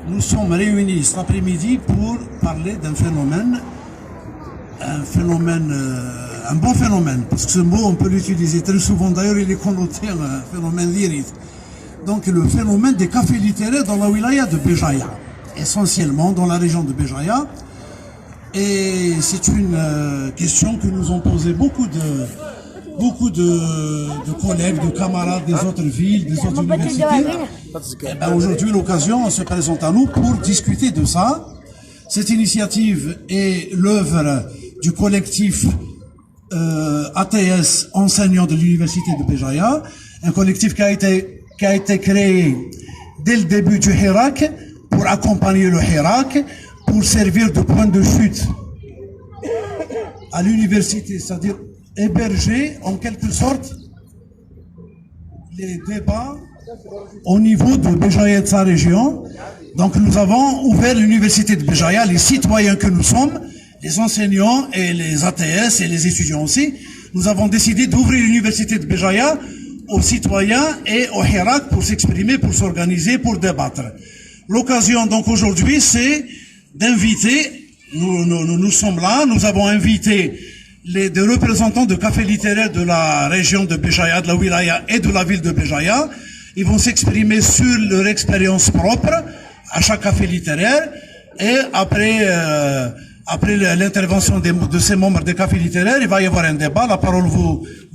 Nous sommes réunis cet après-midi pour parler d'un phénomène, un bon phénomène, parce que ce mot on peut l'utiliser très souvent, d'ailleurs il est connoté un phénomène lyrique. Donc le phénomène des cafés littéraires dans la wilaya de Béjaïa, essentiellement dans la région de Béjaïa. Et c'est une question que nous ont posé beaucoup de collègues, de camarades des autres villes, des autres universités. Aujourd'hui, l'occasion se présente à nous pour discuter de ça. Cette initiative est l'œuvre du collectif ATS enseignants de l'université de Béjaïa, un collectif qui a été créé dès le début du Hirak pour accompagner le Hirak, pour servir de point de chute à l'université, c'est-à-dire héberger en quelque sorte les débats au niveau de Béjaïa et de sa région. Donc nous avons ouvert l'université de Béjaïa, les citoyens que nous sommes, les enseignants et les ATS et les étudiants aussi. Nous avons décidé d'ouvrir l'université de Béjaïa aux citoyens et au Hirak pour s'exprimer, pour s'organiser, pour débattre. L'occasion donc aujourd'hui c'est d'inviter, nous sommes là, nous avons invité des représentants de cafés littéraires de la région de Béjaïa, de la wilaya et de la ville de Béjaïa. Ils vont s'exprimer sur leur expérience propre à chaque café littéraire et après l'intervention de ces membres des cafés littéraires, il va y avoir un débat, la parole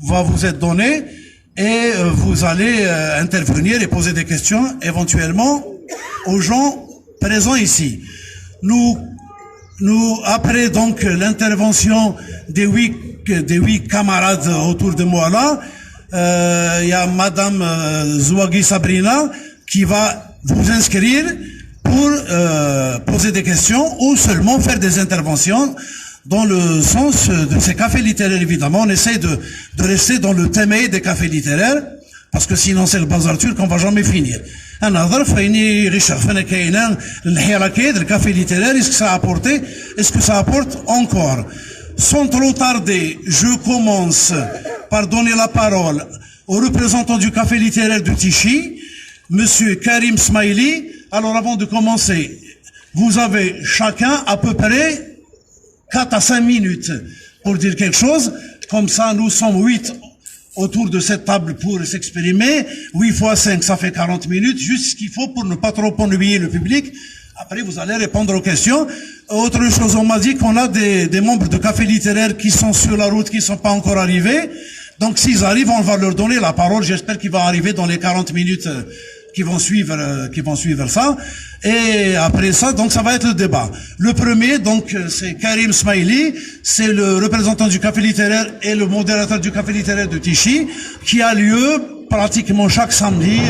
va vous être donnée et vous allez intervenir et poser des questions éventuellement aux gens présents ici. Après donc l'intervention des huit camarades autour de moi là, il y a Madame Zouaghi Sabrina qui va vous inscrire pour poser des questions ou seulement faire des interventions dans le sens de ces cafés littéraires. Évidemment, on essaie de rester dans le thème des cafés littéraires, parce que sinon c'est le bazar turc, on va jamais finir. Le café littéraire, est-ce que ça apporte encore? Sans trop tarder, je commence par donner la parole au représentant du café littéraire de Tichy, Monsieur Karim Smaili. Alors avant de commencer, vous avez chacun à peu près 4 à 5 minutes pour dire quelque chose. Comme ça, nous sommes 8 autour de cette table pour s'exprimer. 8 fois 5, ça fait 40 minutes, juste ce qu'il faut pour ne pas trop ennuyer le public. Après, vous allez répondre aux questions. Autre chose, on m'a dit qu'on a des membres de café littéraire qui sont sur la route, qui ne sont pas encore arrivés. Donc, s'ils arrivent, on va leur donner la parole. J'espère qu'ils vont arriver dans les 40 minutes qui vont suivre ça. Et après ça, donc, ça va être le débat. Le premier, donc, c'est Karim Smaili. C'est le représentant du café littéraire et le modérateur du café littéraire de Tichy, qui a lieu pratiquement chaque samedi,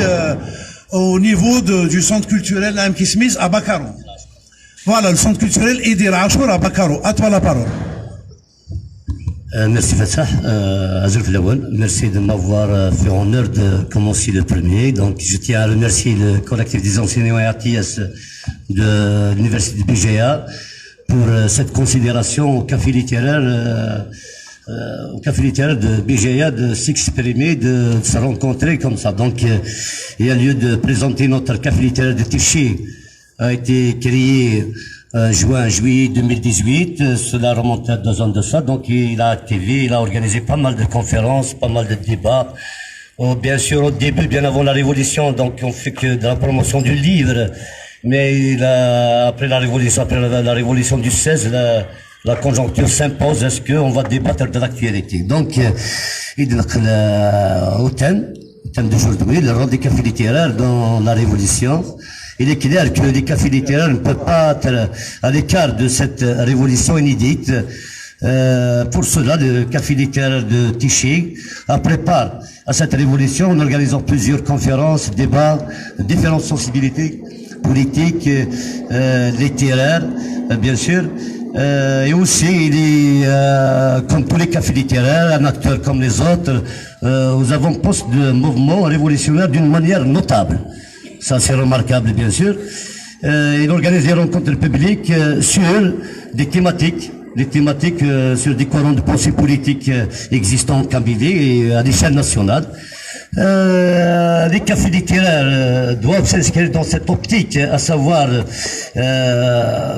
au niveau du centre culturel Am Kismis à Bakaro. Voilà, le centre culturel Edir Achour à Bakaro. À toi la parole. Merci Fatah, Azul Flawal. Merci de m'avoir fait honneur de commencer le premier. Donc, je tiens à remercier le collectif des enseignants ATS de l'université de Béjaïa pour cette considération au café littéraire de Béjaïa de s'exprimer, de se rencontrer comme ça. Donc, il y a lieu de présenter notre café littéraire de Tichy, a été créé juillet 2018. Cela remonte à 2 ans de ça. Donc, il a activé, il a organisé pas mal de conférences, pas mal de débats. Bien sûr, au début, bien avant la Révolution, donc on fait que de la promotion du livre. Mais après la Révolution du 16, la conjoncture s'impose. Est-ce qu'on va débattre de l'actualité? Donc, il est au thème. thème d'aujourd'hui, le rôle des cafés littéraires dans la Révolution. Il est clair que les cafés littéraires ne peuvent pas être à l'écart de cette révolution inédite. Pour cela, le café littéraire de Tichy prépare à cette révolution en organisant plusieurs conférences, débats, différentes sensibilités politiques, littéraires, bien sûr. Et aussi, il est, comme tous les cafés littéraires, un acteur comme les autres, aux avant-postes de mouvements révolutionnaires d'une manière notable. Ça, c'est remarquable, bien sûr. Il organise des rencontres publiques sur des thématiques, sur des courants de pensée politique existants en Kabylie et à l'échelle nationale. Les cafés littéraires doivent s'inscrire dans cette optique, à savoir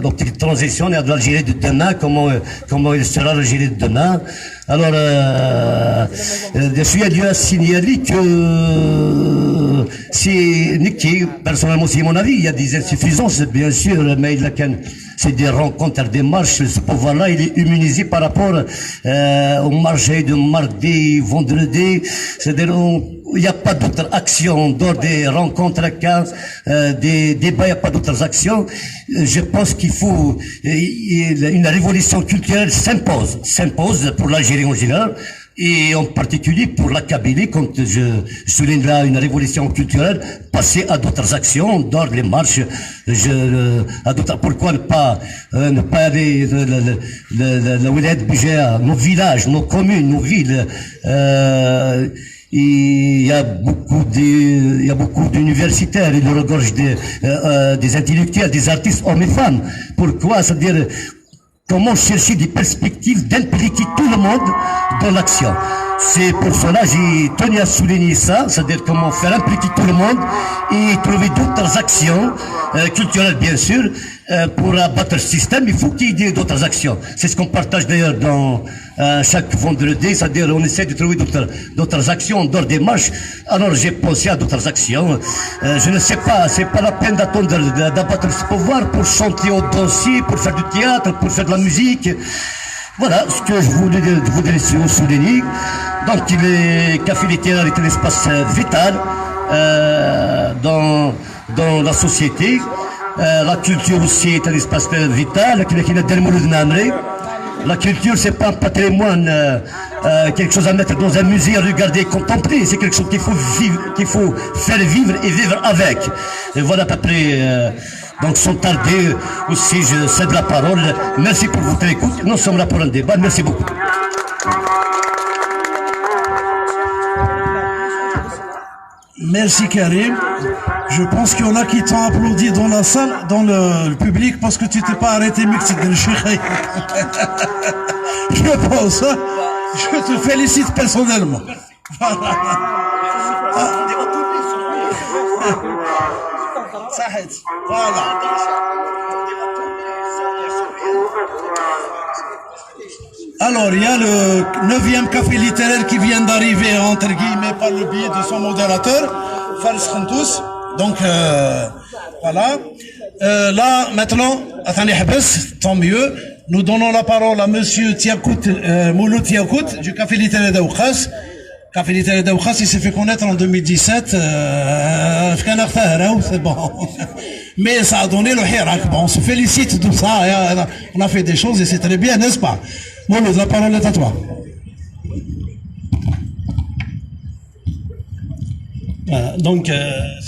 l'optique de transition et de l'Algérie de demain, comment il sera l'Algérie de demain. Alors, je suis lieu à signaler que c'est Niki, personnellement c'est mon avis, il y a des insuffisances bien sûr, mais c'est des rencontres, des marches, ce pouvoir-là il est immunisé par rapport au marché de mardi, vendredi, c'est-à-dire il n'y a pas d'autres actions, dehors des rencontres des débats, il n'y a pas d'autres actions. Je pense qu'il faut, une révolution culturelle s'impose pour l'Algérie en général, et en particulier pour la Kabylie, quand je souligne là une révolution culturelle, passer à d'autres actions, dehors les marches, à d'autres, pourquoi ne pas aller, la Wilaya de Béja, nos villages, nos communes, nos villes, il y a beaucoup d'universitaires, ils regorgent des intellectuels, des artistes, hommes et femmes. Pourquoi? C'est-à-dire, comment chercher des perspectives d'impliquer tout le monde dans l'action. C'est pour cela que j'ai tenu à souligner ça, c'est-à-dire comment faire impliquer tout le monde et trouver d'autres actions, culturelles bien sûr, pour abattre le système. Il faut qu'il y ait d'autres actions. C'est ce qu'on partage d'ailleurs dans chaque vendredi, c'est-à-dire on essaie de trouver d'autres actions dehors des marches. Alors j'ai pensé à d'autres actions. Je ne sais pas, c'est pas la peine d'attendre d'abattre ce pouvoir pour chanter au dossier, pour faire du théâtre, pour faire de la musique. Voilà ce que je voulais souligner. Donc les cafés littéraires est un espace vital dans la société. La culture aussi est un espace vital. La culture, c'est pas un patrimoine, quelque chose à mettre dans un musée, à regarder, contempler. C'est quelque chose qu'il faut faire vivre et vivre avec. Et voilà à peu près. Donc sans tarder, aussi je cède la parole. Merci pour votre écoute. Nous sommes là pour un débat. Merci beaucoup. Merci Karim. Je pense qu'il y en a qui t'ont applaudi dans la salle, dans le public, parce que tu t'es pas arrêté, je pense, hein. Je te félicite personnellement. Voilà. Voilà. Alors, il y a le 9e café littéraire qui vient d'arriver, entre guillemets, par le biais de son modérateur, Faris Khantous. Donc, voilà. Là, maintenant, attendez, tant mieux. Nous donnons la parole à monsieur Tiakout, Mouloud Tiakout, du café littéraire d'Aoukhas. Café littéraire d'Aoukhas, il s'est fait connaître en 2017, c'est bon. Mais ça a donné le hirak. Bon, on se félicite de ça. On a fait des choses et c'est très bien, n'est-ce pas? Mouloud, la parole est à toi. دونك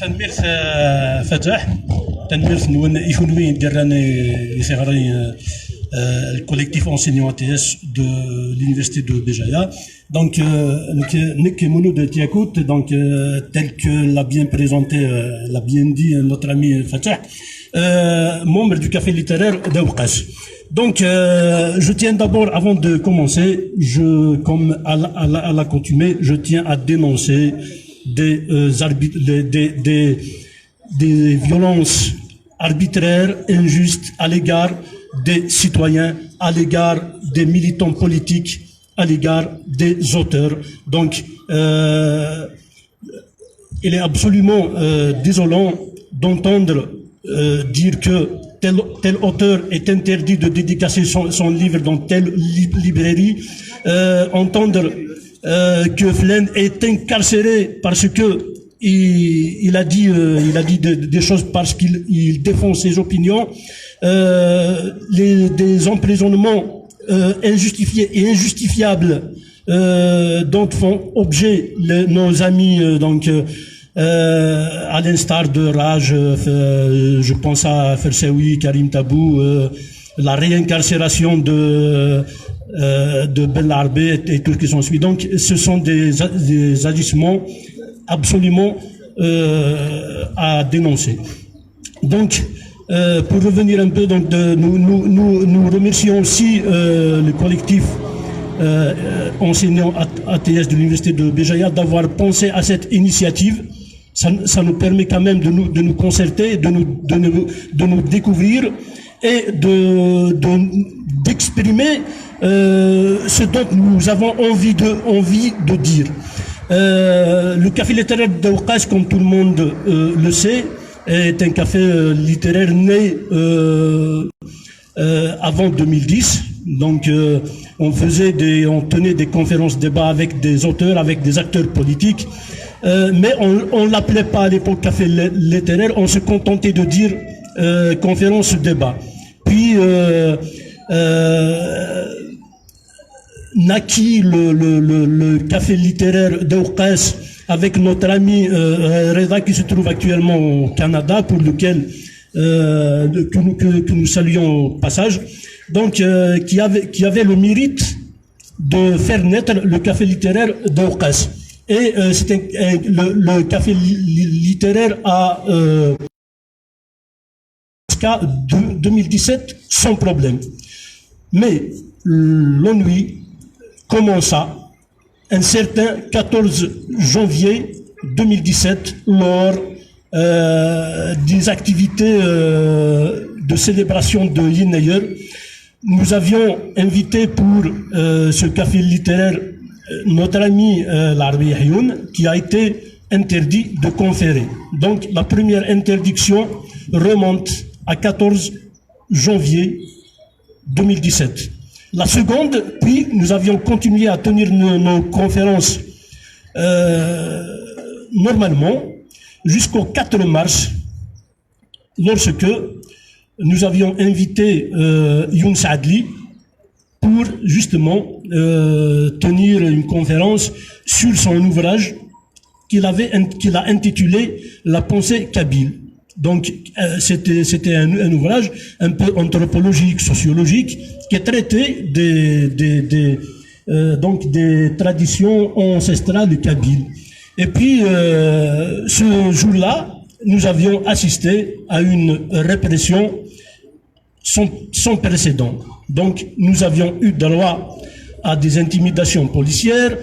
تنميرس فتح تنميرس نون يكونوي ندير راني صغري الكوليكتيف انسينيون تي اس دو l'université de Béjaïa. Donc Nek Mouloud Tiakout, donc tel que l'a bien présenté, l'a bien dit notre ami Fatah, membre du café littéraire d'Aoukhas. Donc je tiens d'abord, avant de commencer, comme à l'accoutumée, je tiens à dénoncer des violences arbitraires, injustes à l'égard des citoyens, à l'égard des militants politiques, à l'égard des auteurs. Donc, il est absolument désolant d'entendre dire que tel auteur est interdit de dédicacer son livre dans telle librairie, entendre que Flen est incarcéré parce que il a dit des choses parce qu'il défend ses opinions, des emprisonnements injustifiés et injustifiables dont font objet nos amis à l'instar de Raj, je pense à Fersaoui, Karim Tabou, la réincarcération de Bellarbe et tout ce qui s'ensuit. Donc, ce sont des agissements absolument à dénoncer. Donc, pour revenir un peu, donc, nous remercions aussi le collectif enseignants ATS de l'université de Béjaïa d'avoir pensé à cette initiative. Ça nous permet quand même de nous concerter, de nous découvrir et d'exprimer ce dont nous avons envie de dire. Le café littéraire d'Aoukas, comme tout le monde le sait, est un café littéraire né avant 2010. Donc, on tenait des conférences débats avec des auteurs, avec des acteurs politiques. Mais on l'appelait pas à l'époque café littéraire, on se contentait de dire conférence débat. Puis naquit le café littéraire d'Aoukas avec notre ami Reda qui se trouve actuellement au Canada, pour lequel que nous saluons au passage. Donc qui avait le mérite de faire naître le café littéraire d'Aoukas. Et le café littéraire a jusqu'à 2017 sans problème. Mais l'ennui commença un certain 14 janvier 2017 lors des activités de célébration de Yinnayer. Nous avions invité pour ce café littéraire notre ami Larbi Hyoun, qui a été interdit de conférer. Donc la première interdiction remonte à 14 janvier 2017. La seconde, puis nous avions continué à tenir nos conférences normalement jusqu'au 4 mars, lorsque nous avions invité Youn Saadli pour justement tenir une conférence sur son ouvrage qu'il a intitulé La pensée kabyle. Donc c'était un ouvrage un peu anthropologique, sociologique, qui traitait donc des traditions ancestrales kabyles. Et puis ce jour-là, nous avions assisté à une répression sans précédent. Donc, nous avions eu droit à des intimidations policières,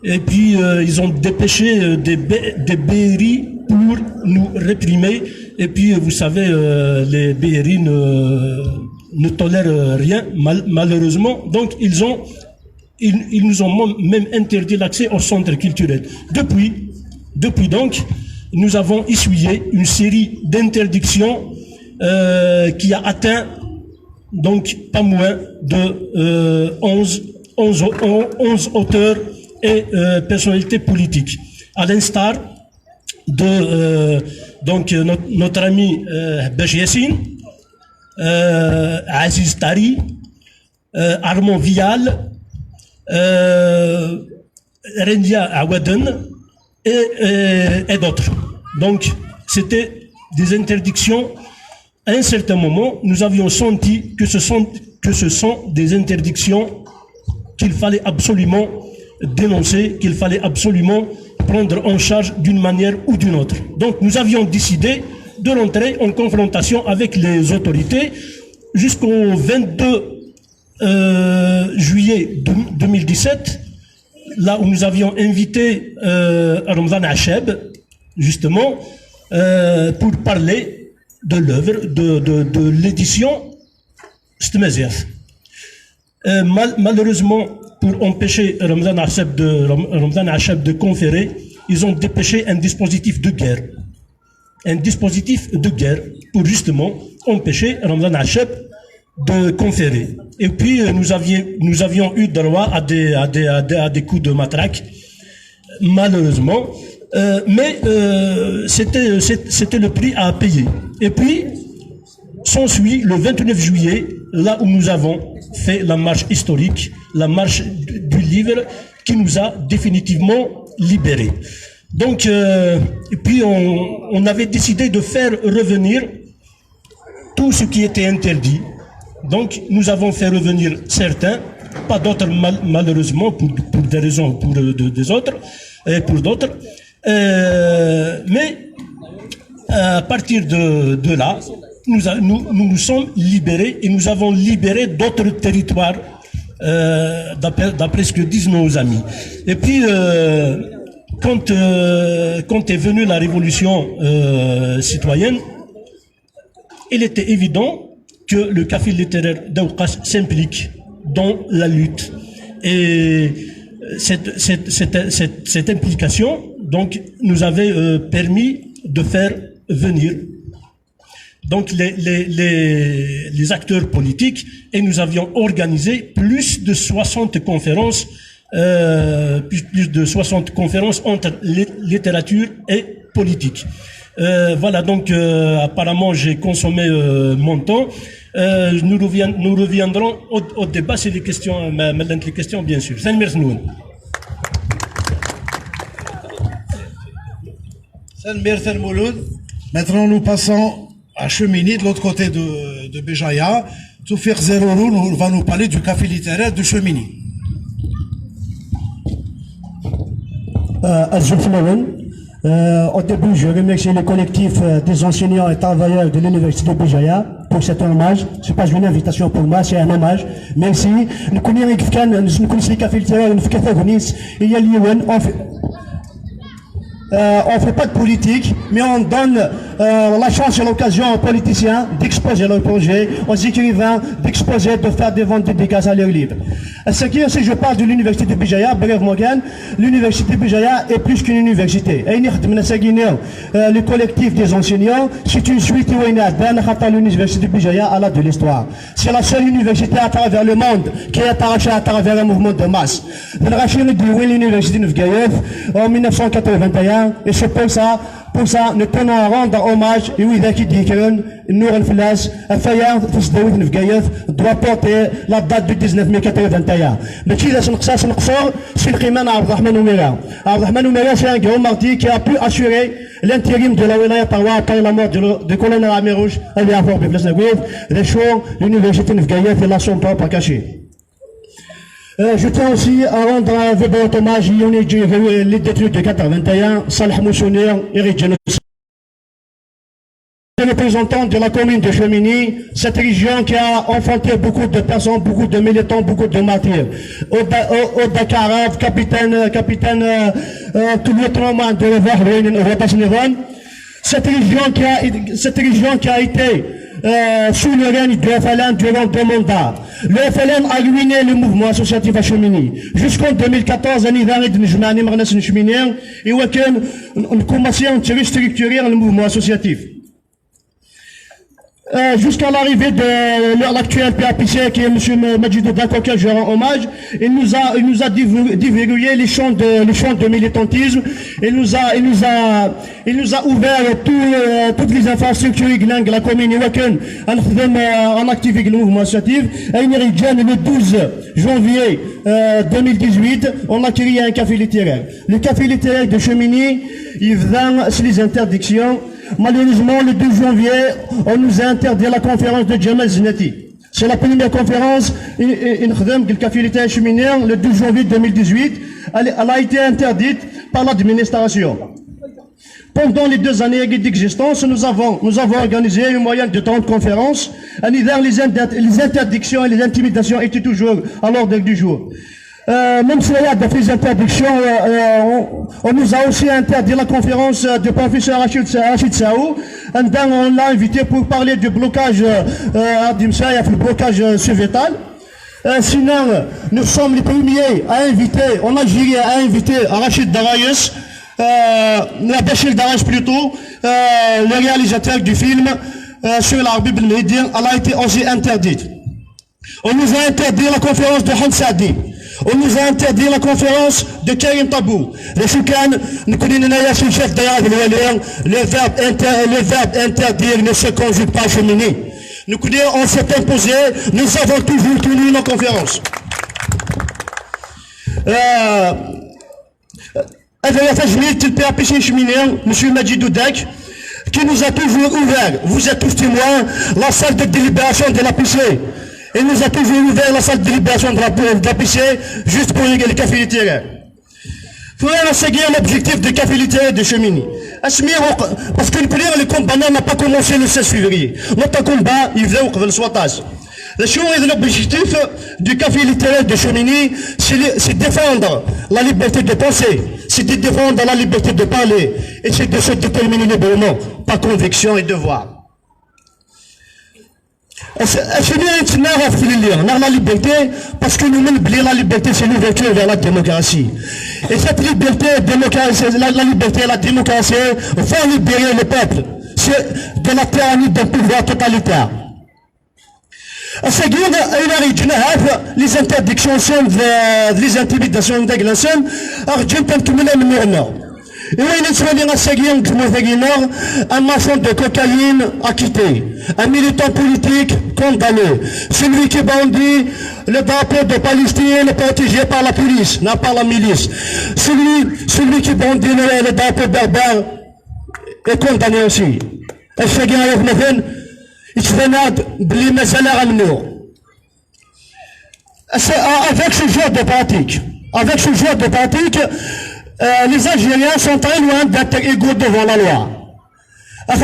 et puis ils ont dépêché des BRI pour nous réprimer. Et puis, vous savez, les BRI ne tolèrent rien, malheureusement. Donc, ils nous ont même interdit l'accès au centre culturel. Depuis donc, nous avons essuyé une série d'interdictions qui a atteint donc pas moins de 11 auteurs et personnalités politiques, à l'instar de donc notre ami Besh Yassine, Aziz Tari, Armand Vial, Rendia Awaden et d'autres. Donc c'était des interdictions. À un certain moment, nous avions senti que ce sont des interdictions qu'il fallait absolument dénoncer, qu'il fallait absolument prendre en charge d'une manière ou d'une autre. Donc nous avions décidé de rentrer en confrontation avec les autorités jusqu'au 22 juillet 2017, là où nous avions invité Ramzan Acheb, justement, pour parler de l'œuvre, de l'édition Stmeziaf. Malheureusement, pour empêcher Ramzan Acheb de conférer, ils ont dépêché un dispositif de guerre. Un dispositif de guerre pour justement empêcher Ramzan Acheb de conférer. Et puis nous avions eu droit à des coups de matraque, malheureusement, mais c'était le prix à payer. Et puis s'ensuit le 29 juillet, là où nous avons fait la marche historique, la marche du livre, qui nous a définitivement libérés. Donc, et puis on avait décidé de faire revenir tout ce qui était interdit. Donc, nous avons fait revenir certains, pas d'autres malheureusement pour des raisons pour des autres et pour d'autres. Mais à partir de là, nous sommes libérés et nous avons libéré d'autres territoires d'après ce que disent nos amis. Et puis, quand est venue la révolution citoyenne, il était évident que le café littéraire d'Aoukas s'implique dans la lutte. Et cette implication donc, nous avait permis de faire venir donc les acteurs politiques, et nous avions organisé plus de 60 conférences, plus de 60 conférences entre littérature et politique. Voilà, donc apparemment j'ai consommé mon temps. Nous reviendrons au débat sur les questions, les questions bien sûr. Maintenant, nous passons à Chemini, de l'autre côté de Béjaïa. Toufir Zerorou va nous parler du café littéraire de Chemini. Au début, je remercie le collectif des enseignants et travailleurs de l'Université de Béjaïa pour cet hommage. C'est pas une invitation pour moi, c'est un hommage. Merci. Nous connaissons le café littéraire, nous on fait pas de politique, mais on donne la chance et l'occasion aux politiciens d'exposer leurs projets, aux écrivains d'exposer, de faire des ventes dédicaces à leurs livres. Ce qui est, si je parle de l'université de Béjaïa, bref Morgan, l'université de Béjaïa est plus qu'une université. Le collectif des enseignants, c'est une suite où l'université de Béjaïa à la de l'histoire. C'est la seule université à travers le monde qui est attachée à travers un mouvement de masse. L'université de Nevgaïev en 1981, et c'est pour ça, nous tenons à rendre hommage, et oui, qui dit que Nour al-Flas, Fayard, Fisdaoui Nevgaïev, doit porter la date du 19 mai 1981. Mais qui est-ce que ça, c'est le Khiman Abdelrahman Oumera. Abdelrahman Oumera, c'est un grand martyr qui a pu assurer l'intérim de la wilaya Tawa après la mort de colonel Amirouche, Ali Afor Biflasnagouif, l'université Nevgaïev et la son propre caché. Je tiens aussi à rendre un vibrant hommage à les détenus de 81, Salah Moussounir et Ridjan. Représentants de la commune de Chemini, cette région qui a enfanté beaucoup de personnes, beaucoup de militants, beaucoup de martyrs. Au Dakar, capitaine, tout le temps de Repas cette région qui a été sous le règne du FLN durant 2 mandats. Le FLN a ruiné le mouvement associatif à Chemini. Jusqu'en 2014, en hiver, on a commencé à restructurer le mouvement associatif. Jusqu'à l'arrivée de l'actuel PAPC, qui est M. Majidou Dako, auquel je rends hommage, il nous a déverrouillé les champs de militantisme, il nous a ouvert toutes les infrastructures de la commune en activité le mouvement associatif. Et le 12 janvier 2018, on a créé un café littéraire. Le café littéraire de Chemini, il vient sur les interdictions. Malheureusement, le 12 janvier, on nous a interdit la conférence de Jamal Zinati. C'est la première conférence, le café littéraire Chemini, le 12 janvier 2018. Elle a été interdite par l'administration. Pendant les 2 années d'existence, nous avons organisé une moyenne de 30 conférences. En hiver, les interdictions et les intimidations étaient toujours à l'ordre du jour. Même s'il y a des interdictions, on nous a aussi interdit la conférence du professeur Rachid Saou. On l'a invité pour parler du blocage à Dimsaïaf, le blocage soviétal. Sinon, nous sommes les premiers à inviter, en Algérie, à inviter Rachid Darayes, Bachir Darayes plutôt, le réalisateur du film sur la Bible médienne, elle a été aussi interdite. On nous a interdit la conférence de Hans Saadi. On nous a interdit la conférence de Karim Tabou. Le verbe interdire ne se conjugue pas cheminer. Nous on s'est imposé, nous avons toujours tenu nos conférences. Monsieur Majid Doudek, qui nous a toujours ouvert, vous êtes tous témoins, la salle de délibération de la PC. Il nous a toujours ouvert la salle de délibération de la PC juste pour les cafés littéraires. Il faut seguir l'objectif des cafés littéraires de Chemini. Parce que le combat n'a pas commencé le 16 février. Notre combat, il vient au Swatas. L'objectif du café littéraire de Chemini, c'est défendre la liberté de penser, c'est de défendre la liberté de parler, et c'est de se déterminer librement, par conviction et devoir. La liberté, parce que nous-mêmes, la liberté, c'est l'ouverture vers la démocratie. Et cette liberté, la liberté et la démocratie vont libérer le peuple. C'est de la tyrannie d'un pouvoir totalitaire. Les interdictions, les intimidations d'agression, un marchand de cocaïne acquitté, un militant politique condamné, celui qui bandit le drapeau de Palestine est protégé par la police, non par la milice, celui qui bandit le drapeau berbère est condamné aussi. Avec ce genre de pratique, les Algériens sont très loin d'être égaux devant la loi. Un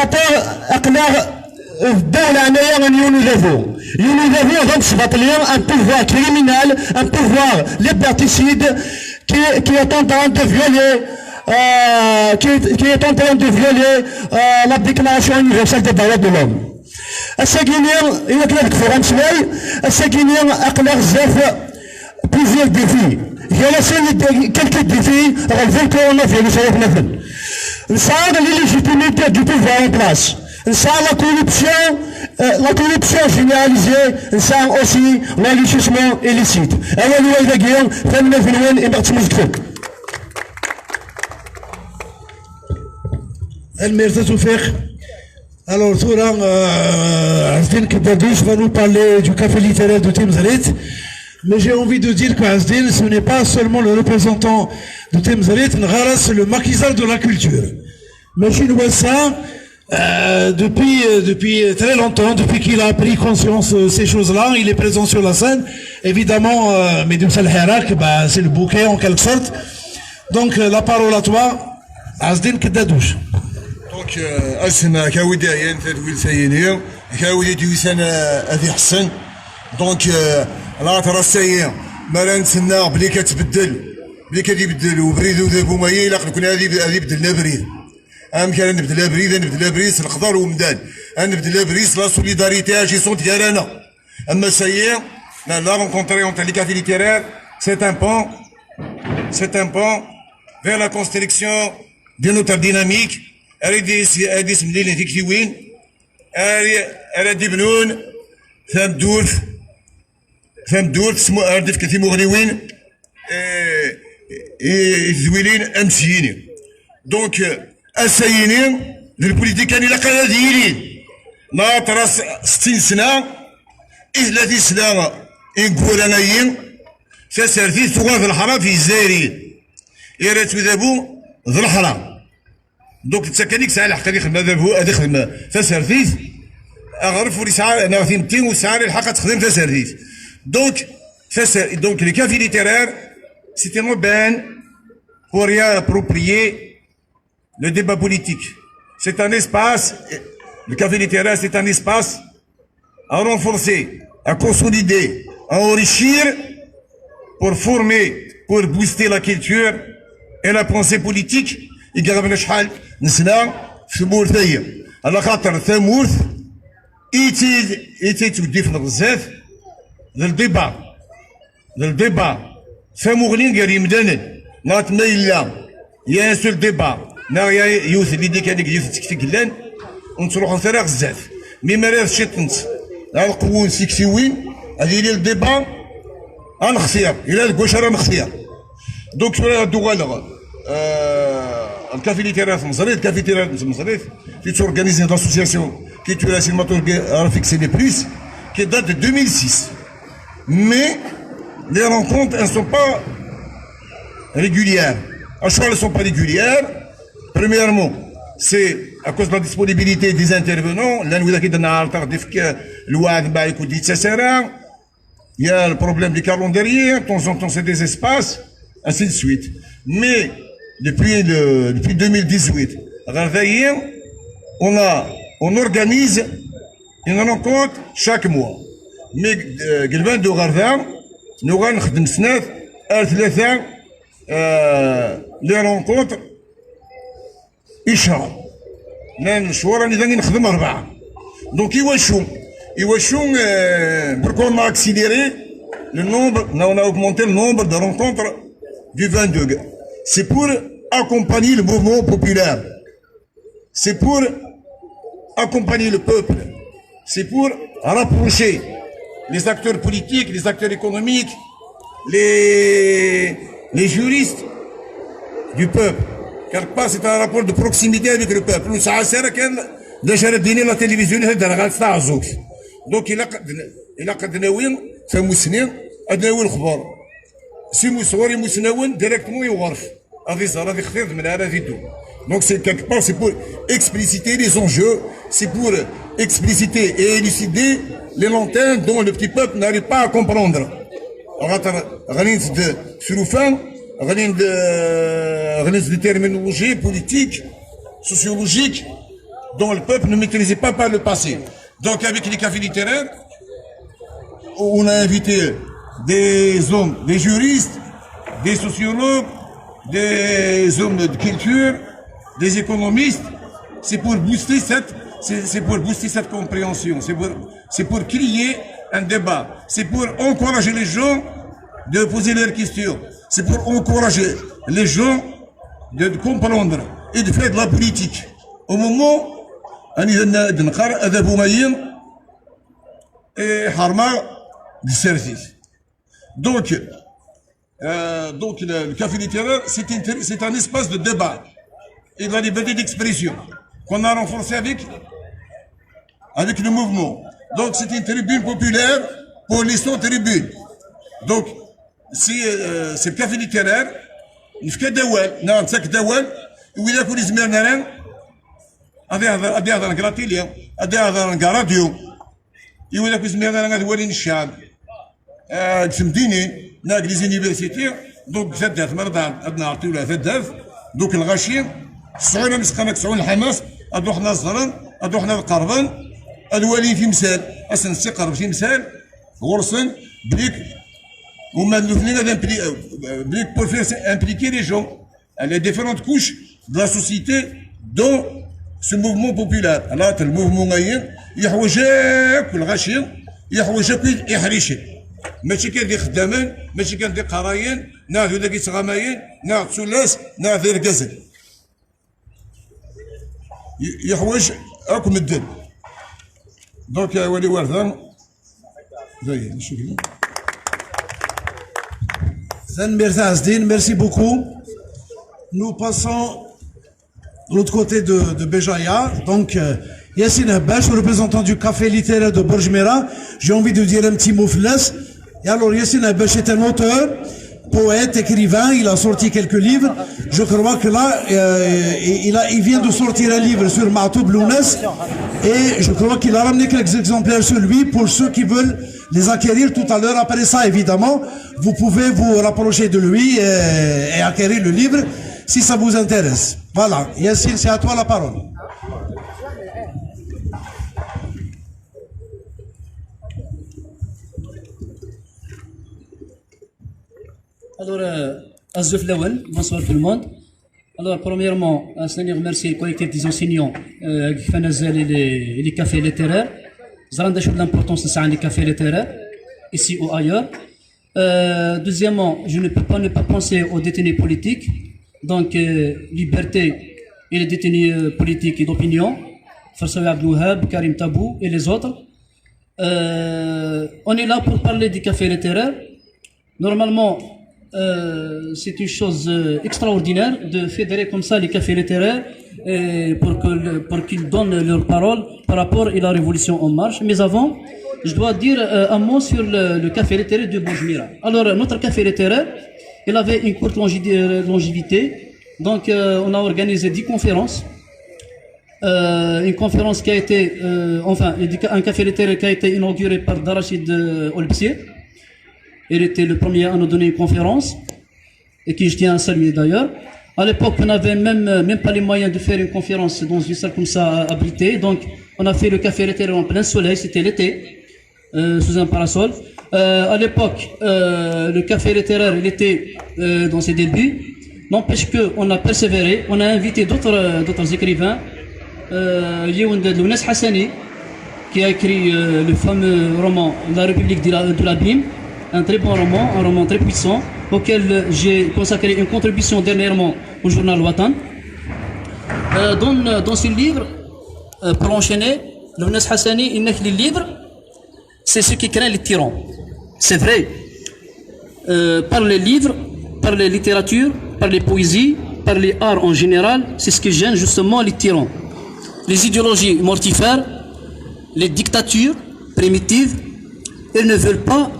pouvoir criminel, un pouvoir liberticide qui est en train de violer la Déclaration universelle des droits de l'homme. Plusieurs défis. J'ai laissé quelques défis relevés le coronavirus. L'illégitimité du pouvoir en place. La corruption généralisée, aussi l'enrichissement illicite. Alors, Touran Asdin Kedadouche va nous parler du café littéraire de Timzalit. Mais j'ai envie de dire qu'Asdin, ce n'est pas seulement le représentant de Timzalit, Ngara, c'est le maquisard de la culture. Mais Chinoisa, depuis très longtemps, depuis qu'il a pris conscience de ces choses-là, il est présent sur la scène. Évidemment, Medoum Salharak, c'est le bouquet en quelque sorte. Donc, la parole à toi, Asdin Kedadouche. دونك اسمع كاودي عيان تدويل سينير كاودي دوسان هذه حسن دونك لا ترى السيئ ما لا نتسنى بلي كتبدل بلي كيبدل وبريد وذابو ما يلا كنا هذه بدلنا بريد كان نبدلها بريد نبدلها بريد الخضر ومدان نبدلها بريد لا سوليداريتي اجي سونت ديالنا اما السيئ لا رونكونتري اونتر لي كافي ليتيرير c'est un pont vers la construction de notre dynamique. هادي اسم الليل هذيك في وين هادي بنون ثام دورت سمو هادي في مغنيوين زويلين امسيين دونك السينين للبوليتيكاني لا قناديين ناطر 60 سنه 30 سنه نقول انايين ساسرتي ثوان في الحرام في الجزائريين يرات ذابو ذو الحرام دونك تسكنيك ساعه الحق اللي خدمه ذابو هذه خدمه فسرتيت اغرف ولي ساعه انا 200 وساعه الحق تخدم فسرتيت دونك les cafés littéraires c'était un ben pour réapproprier le débat politique. C'est un espace, le café littéraire c'est un espace à renforcer, à consolider, à enrichir pour former, pour booster la culture et la pensée politique. يقربنا شحال نسنا في مورثية على خاطر ثمورث ايتي تودي في بزاف للديبا ثموغلين قال يمدانن نات ميلا يا سول ديبا نا يا يوث اللي ديك هذيك يوث تكتك لان ونتروحوا ثلاث بزاف مي مرات شتنت القوون سيكسيوين هذه لي الديبا غنختير الى الكواش راه نختير دونك شويه دوغالا الكافيليتيرات في مصريف الكافيليتيرات في مصريف qui est organisée dans l'association qui est la cinématographe fixé les plus qui date de 2006 mais les rencontres elles ne sont pas régulières à choix elles ne sont pas régulières premièrement c'est à cause de la disponibilité des intervenants là nous avons un tardif que l'ouad ba écoute dit ça il y a le problème du calendrier de temps en temps c'est des espaces ainsi de suite mais depuis 2018 on organise une rencontre chaque mois mais قلبان دو غرفان nous غنخدم سنة ثلاثة les rencontres إشهار لأن الشهور راني ثاني نخدم 4 donc يواشو pour qu'on a accéléré le nombre on a augmenté le nombre de rencontres du 22 c'est pour accompagner le mouvement populaire c'est pour accompagner le peuple c'est pour rapprocher les acteurs politiques les acteurs économiques les juristes du peuple quelque part c'est un rapport de proximité avec le peuple nous ça sert كان déjà ديني la télévision هذا راه تاع زوج دونك الى قد ناويين فمسنين ادناوي الخبر سي مصوري مسناون ديريكتومون يوغرف هذه صار هذه خطير من هذا فيديو donc c'est quelque part c'est pour expliciter les enjeux c'est pour expliciter et élucider les lanternes dont le petit peuple n'arrive pas à comprendre غادي سلوفان غادي de terminologie politique sociologique dont le peuple ne maîtrisait pas par le passé donc avec les cafés littéraires on a invité des hommes, des juristes, des sociologues, des hommes de culture, des économistes. C'est pour booster cette compréhension. C'est pour créer un débat. C'est pour encourager les gens de poser leurs questions. C'est pour encourager les gens de comprendre et de faire de la politique. Au moment où et Harma du service. Donc le café littéraire, c'est un espace de débat et de la liberté d'expression qu'on a renforcé avec le mouvement. Donc c'est une tribune populaire pour les 100 tribunes. Donc c'est le café littéraire. Il fait des web, non, c'est que des web. où il y a كل زمان نران أدي هذا نقراتيليا أدي هذا نقراديو يقول لك زمان نران هذا ولين الشعب تسمديني ناق لي زونيفرسيتي دوك ثدات مرضى عندنا عطيو لها ثدات دوك الغاشي سعونا مسقنا سعون الحماس أدو حنا الزرن أدو حنا القربان الوالين في مثال أصلا السقر في مثال غرسن بليك هما الاثنين هذا بليك pour faire impliquer les gens les différentes couches de la société dans ce mouvement populaire. Alors, le mouvement غاين يحوجك الغاشي يحوجك يحريشك ماشي كان دي خدامين ماشي كان دي قرايين ناخذ ذاك يتغاماين ناخذ سلاس ناخذ الكازل يحوج اكم الدم دونك يا ولي وردان زي شكرا Merci beaucoup. Nous passons de l'autre côté de Béjaïa. Donc, Yassine Habash, représentant du café littéraire de Borjmera. J'ai envie de dire un petit mot flesse. Et alors, Yassine Habash est un auteur, poète, écrivain. Il a sorti quelques livres. Je crois que là, il vient de sortir un livre sur Ma'toub Lounès. Et je crois qu'il a ramené quelques exemplaires sur lui pour ceux qui veulent les acquérir tout à l'heure. Après ça, évidemment, vous pouvez vous rapprocher de lui et acquérir le livre si ça vous intéresse. Voilà. Yassine, c'est à toi la parole. Alors, Azzouf Lawal, bonsoir tout le monde. Alors, premièrement, je tiens à remercier le collectif des enseignants qui fait les cafés littéraires. Vous allez voir l'importance de les cafés littéraires, ici ou ailleurs. Deuxièmement, je ne peux pas ne pas penser aux détenus politiques. Donc, liberté et les détenus politiques et d'opinion. Farsawi Abdouhab, Karim Tabou et les autres. On est là pour parler du café littéraire. Normalement, c'est une chose extraordinaire de fédérer comme ça les cafés littéraires pour qu'ils donnent leur parole par rapport à la Révolution en marche. Mais avant, je dois dire un mot sur le café littéraire de Boujmira. Alors, notre café littéraire, il avait une courte longévité. Donc, on a organisé 10 conférences. Une conférence qui a été, un café littéraire qui a été inauguré par Darachid Olbsir. Il était le premier à nous donner une conférence, et qui je tiens à saluer d'ailleurs. À l'époque, on n'avait même pas les moyens de faire une conférence dans une salle comme ça abritée. Donc, on a fait le café littéraire en plein soleil, c'était l'été, sous un parasol. À l'époque, le café littéraire, il était dans ses débuts. N'empêche qu'on a persévéré, on a invité d'autres écrivains. Yeound Lounes Hassani, qui a écrit le fameux roman La République de l'Abîme, un très bon roman, un roman très puissant, auquel j'ai consacré une contribution dernièrement au journal Watan. Dans ce livre, pour enchaîner, Lounes Hassani, il écrit les livres, c'est ce qui craint les tyrans. C'est vrai, par les livres, par les littératures, par les poésies, par les arts en général, c'est ce qui gêne justement les tyrans. Les idéologies mortifères, les dictatures primitives, elles ne veulent pas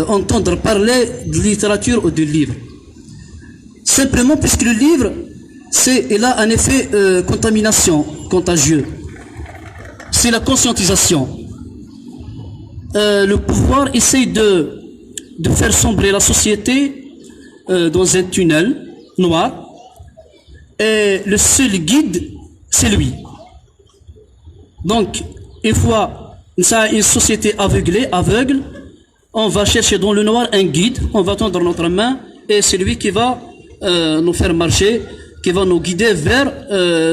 entendre parler de littérature ou de livre. Simplement puisque le livre, il a un effet contamination, contagieux. C'est la conscientisation. Le pouvoir essaye de faire sombrer la société dans un tunnel noir, et le seul guide, c'est lui. Donc, une fois une société aveugle, on va chercher dans le noir un guide, on va tendre notre main, et c'est lui qui va nous faire marcher, qui va nous guider vers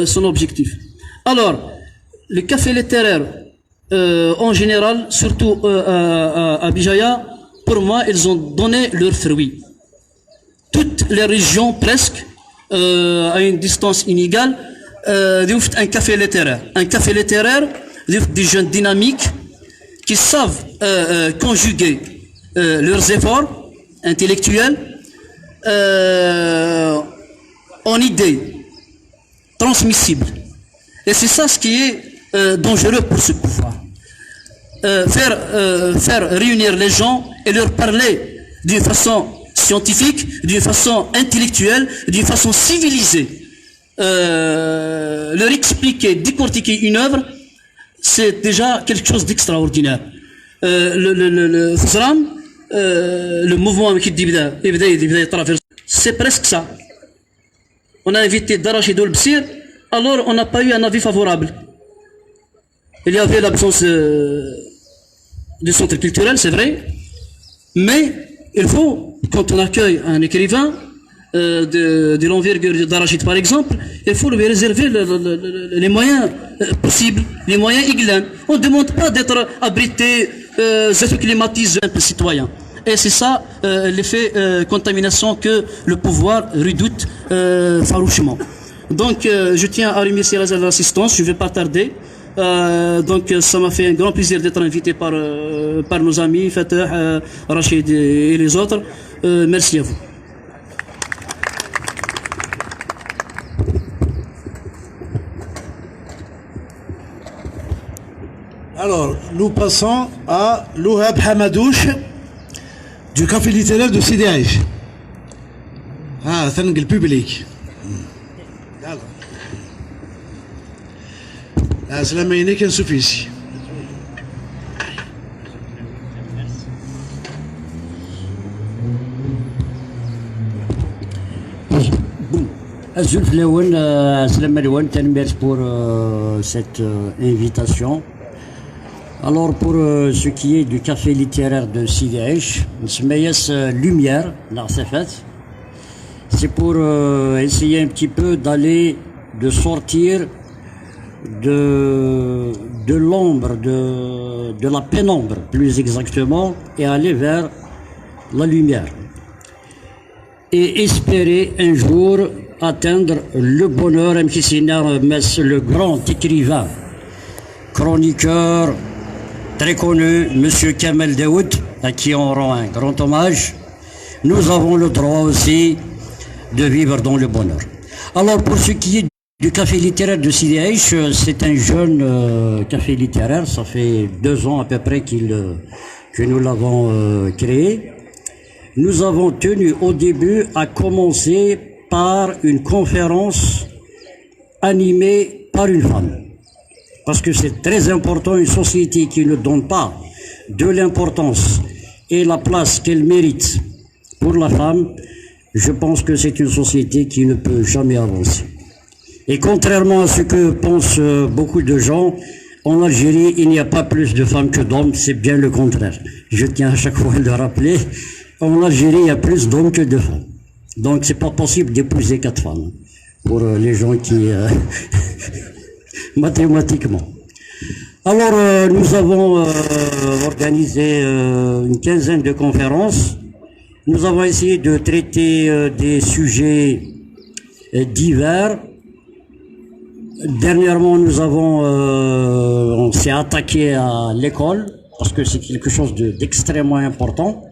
son objectif. Alors, le café littéraire, en général, surtout à Bijaya, pour moi, ils ont donné leurs fruits. Toutes les régions, presque, à une distance inégale, un café littéraire. Un café littéraire, des jeunes dynamiques qui savent conjuguer leurs efforts intellectuels en idées transmissibles. Et c'est ça ce qui est dangereux pour ce pouvoir. Faire réunir les gens et leur parler d'une façon scientifique, d'une façon intellectuelle, d'une façon civilisée. Leur expliquer, décortiquer une œuvre, c'est déjà quelque chose d'extraordinaire. Le Fuzram, le mouvement qui dit c'est presque ça. On a invité Darachid Olbsir, alors on n'a pas eu un avis favorable. Il y avait l'absence du centre culturel, c'est vrai, mais il faut, quand on accueille un écrivain de l'envergure de Darachid par exemple, il faut lui réserver les moyens possibles, les moyens églins. On ne demande pas d'être abrité, d'être climatisé, simple citoyen. Et c'est ça l'effet contamination que le pouvoir redoute farouchement. Donc je tiens à remercier l'assistance, je ne vais pas tarder. Donc ça m'a fait un grand plaisir d'être invité par nos amis Fatah, Rachid et les autres. Merci à vous. Alors, nous passons à Louhab Hamadouche du café littéraire de Sidi Aïch. Ah, c'est un public. C'est la main qui est suffisante. Azul Flaoun, Salam Alouane, merci pour cette invitation. Alors pour ce qui est du café littéraire de Sidi Aïch, Lumière, c'est pour essayer un petit peu de sortir de l'ombre, de la pénombre plus exactement, et aller vers la lumière. Et espérer un jour atteindre le bonheur, le grand écrivain, chroniqueur, très connu, M. Kamel Daoud, à qui on rend un grand hommage, nous avons le droit aussi de vivre dans le bonheur. Alors pour ce qui est du café littéraire de Sidi Aïch, c'est un jeune café littéraire, ça fait 2 ans à peu près que nous l'avons créé. Nous avons tenu au début à commencer par une conférence animée par une femme. Parce que c'est très important, une société qui ne donne pas de l'importance et la place qu'elle mérite pour la femme, je pense que c'est une société qui ne peut jamais avancer. Et contrairement à ce que pensent beaucoup de gens, en Algérie, il n'y a pas plus de femmes que d'hommes, c'est bien le contraire. Je tiens à chaque fois à le rappeler, en Algérie, il y a plus d'hommes que de femmes. Donc c'est pas possible d'épouser 4 femmes, pour les gens qui... mathématiquement. Alors, nous avons organisé une quinzaine de conférences. Nous avons essayé de traiter des sujets divers. Dernièrement, on s'est attaqué à l'école, parce que c'est quelque chose d'extrêmement important.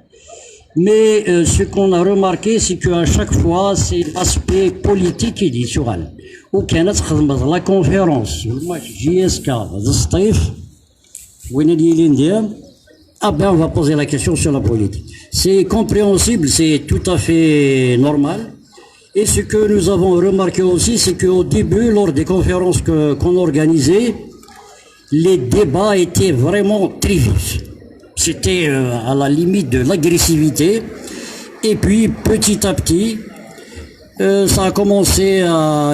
Mais ce qu'on a remarqué, c'est qu'à chaque fois, c'est l'aspect politique qui est éditorial. Ou qu'il y a la conférence, JSK, on va poser la question sur la politique. C'est compréhensible, c'est tout à fait normal. Et ce que nous avons remarqué aussi, c'est qu'au début, lors des conférences qu'on organisait, les débats étaient vraiment très vifs. C'était à la limite de l'agressivité. Et puis, petit à petit, ça a commencé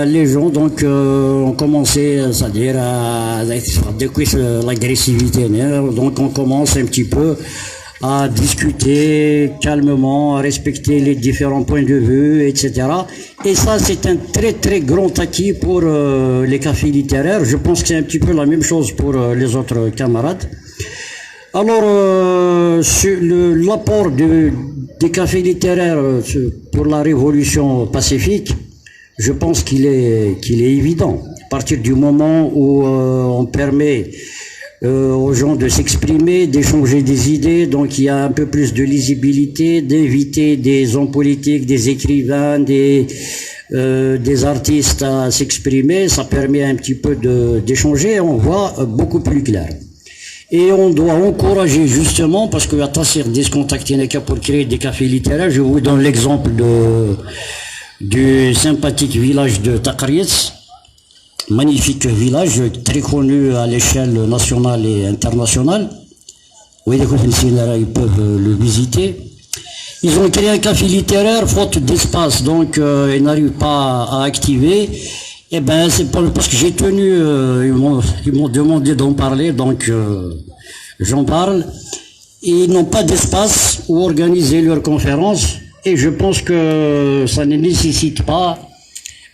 les gens donc ont commencé, c'est-à-dire à découvrir l'agressivité. Donc on commence un petit peu à discuter calmement, à respecter les différents points de vue, etc. Et ça, c'est un très très grand acquis pour les cafés littéraires. Je pense que c'est un petit peu la même chose pour les autres camarades. Alors, l'apport des cafés littéraires pour la révolution pacifique, je pense qu'il est évident. À partir du moment où on permet aux gens de s'exprimer, d'échanger des idées, donc il y a un peu plus de lisibilité, d'inviter des hommes politiques, des écrivains, des artistes à s'exprimer, ça permet un petit peu d'échanger, on voit beaucoup plus clair. Et on doit encourager justement, parce que à Tassir discontacté pour créer des cafés littéraires, je vous donne l'exemple du sympathique village de Taqriyets, magnifique village, très connu à l'échelle nationale et internationale. Oui, ils peuvent le visiter. Ils ont créé un café littéraire, faute d'espace, donc ils n'arrivent pas à activer. Eh ben, c'est parce que j'ai tenu, ils m'ont demandé d'en parler, donc j'en parle. Et ils n'ont pas d'espace où organiser leurs conférences, et je pense que ça ne nécessite pas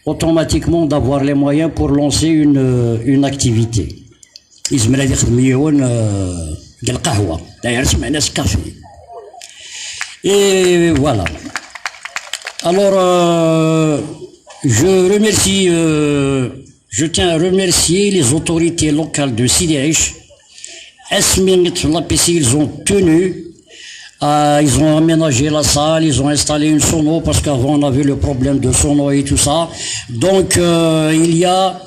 automatiquement d'avoir les moyens pour lancer une activité. Ils me disent café. Et voilà. Alors, je tiens à remercier les autorités locales de Sidi Aïch. Ils ont tenu, ils ont aménagé la salle, ils ont installé une sono, parce qu'avant on avait le problème de sono et tout ça. Donc il y a,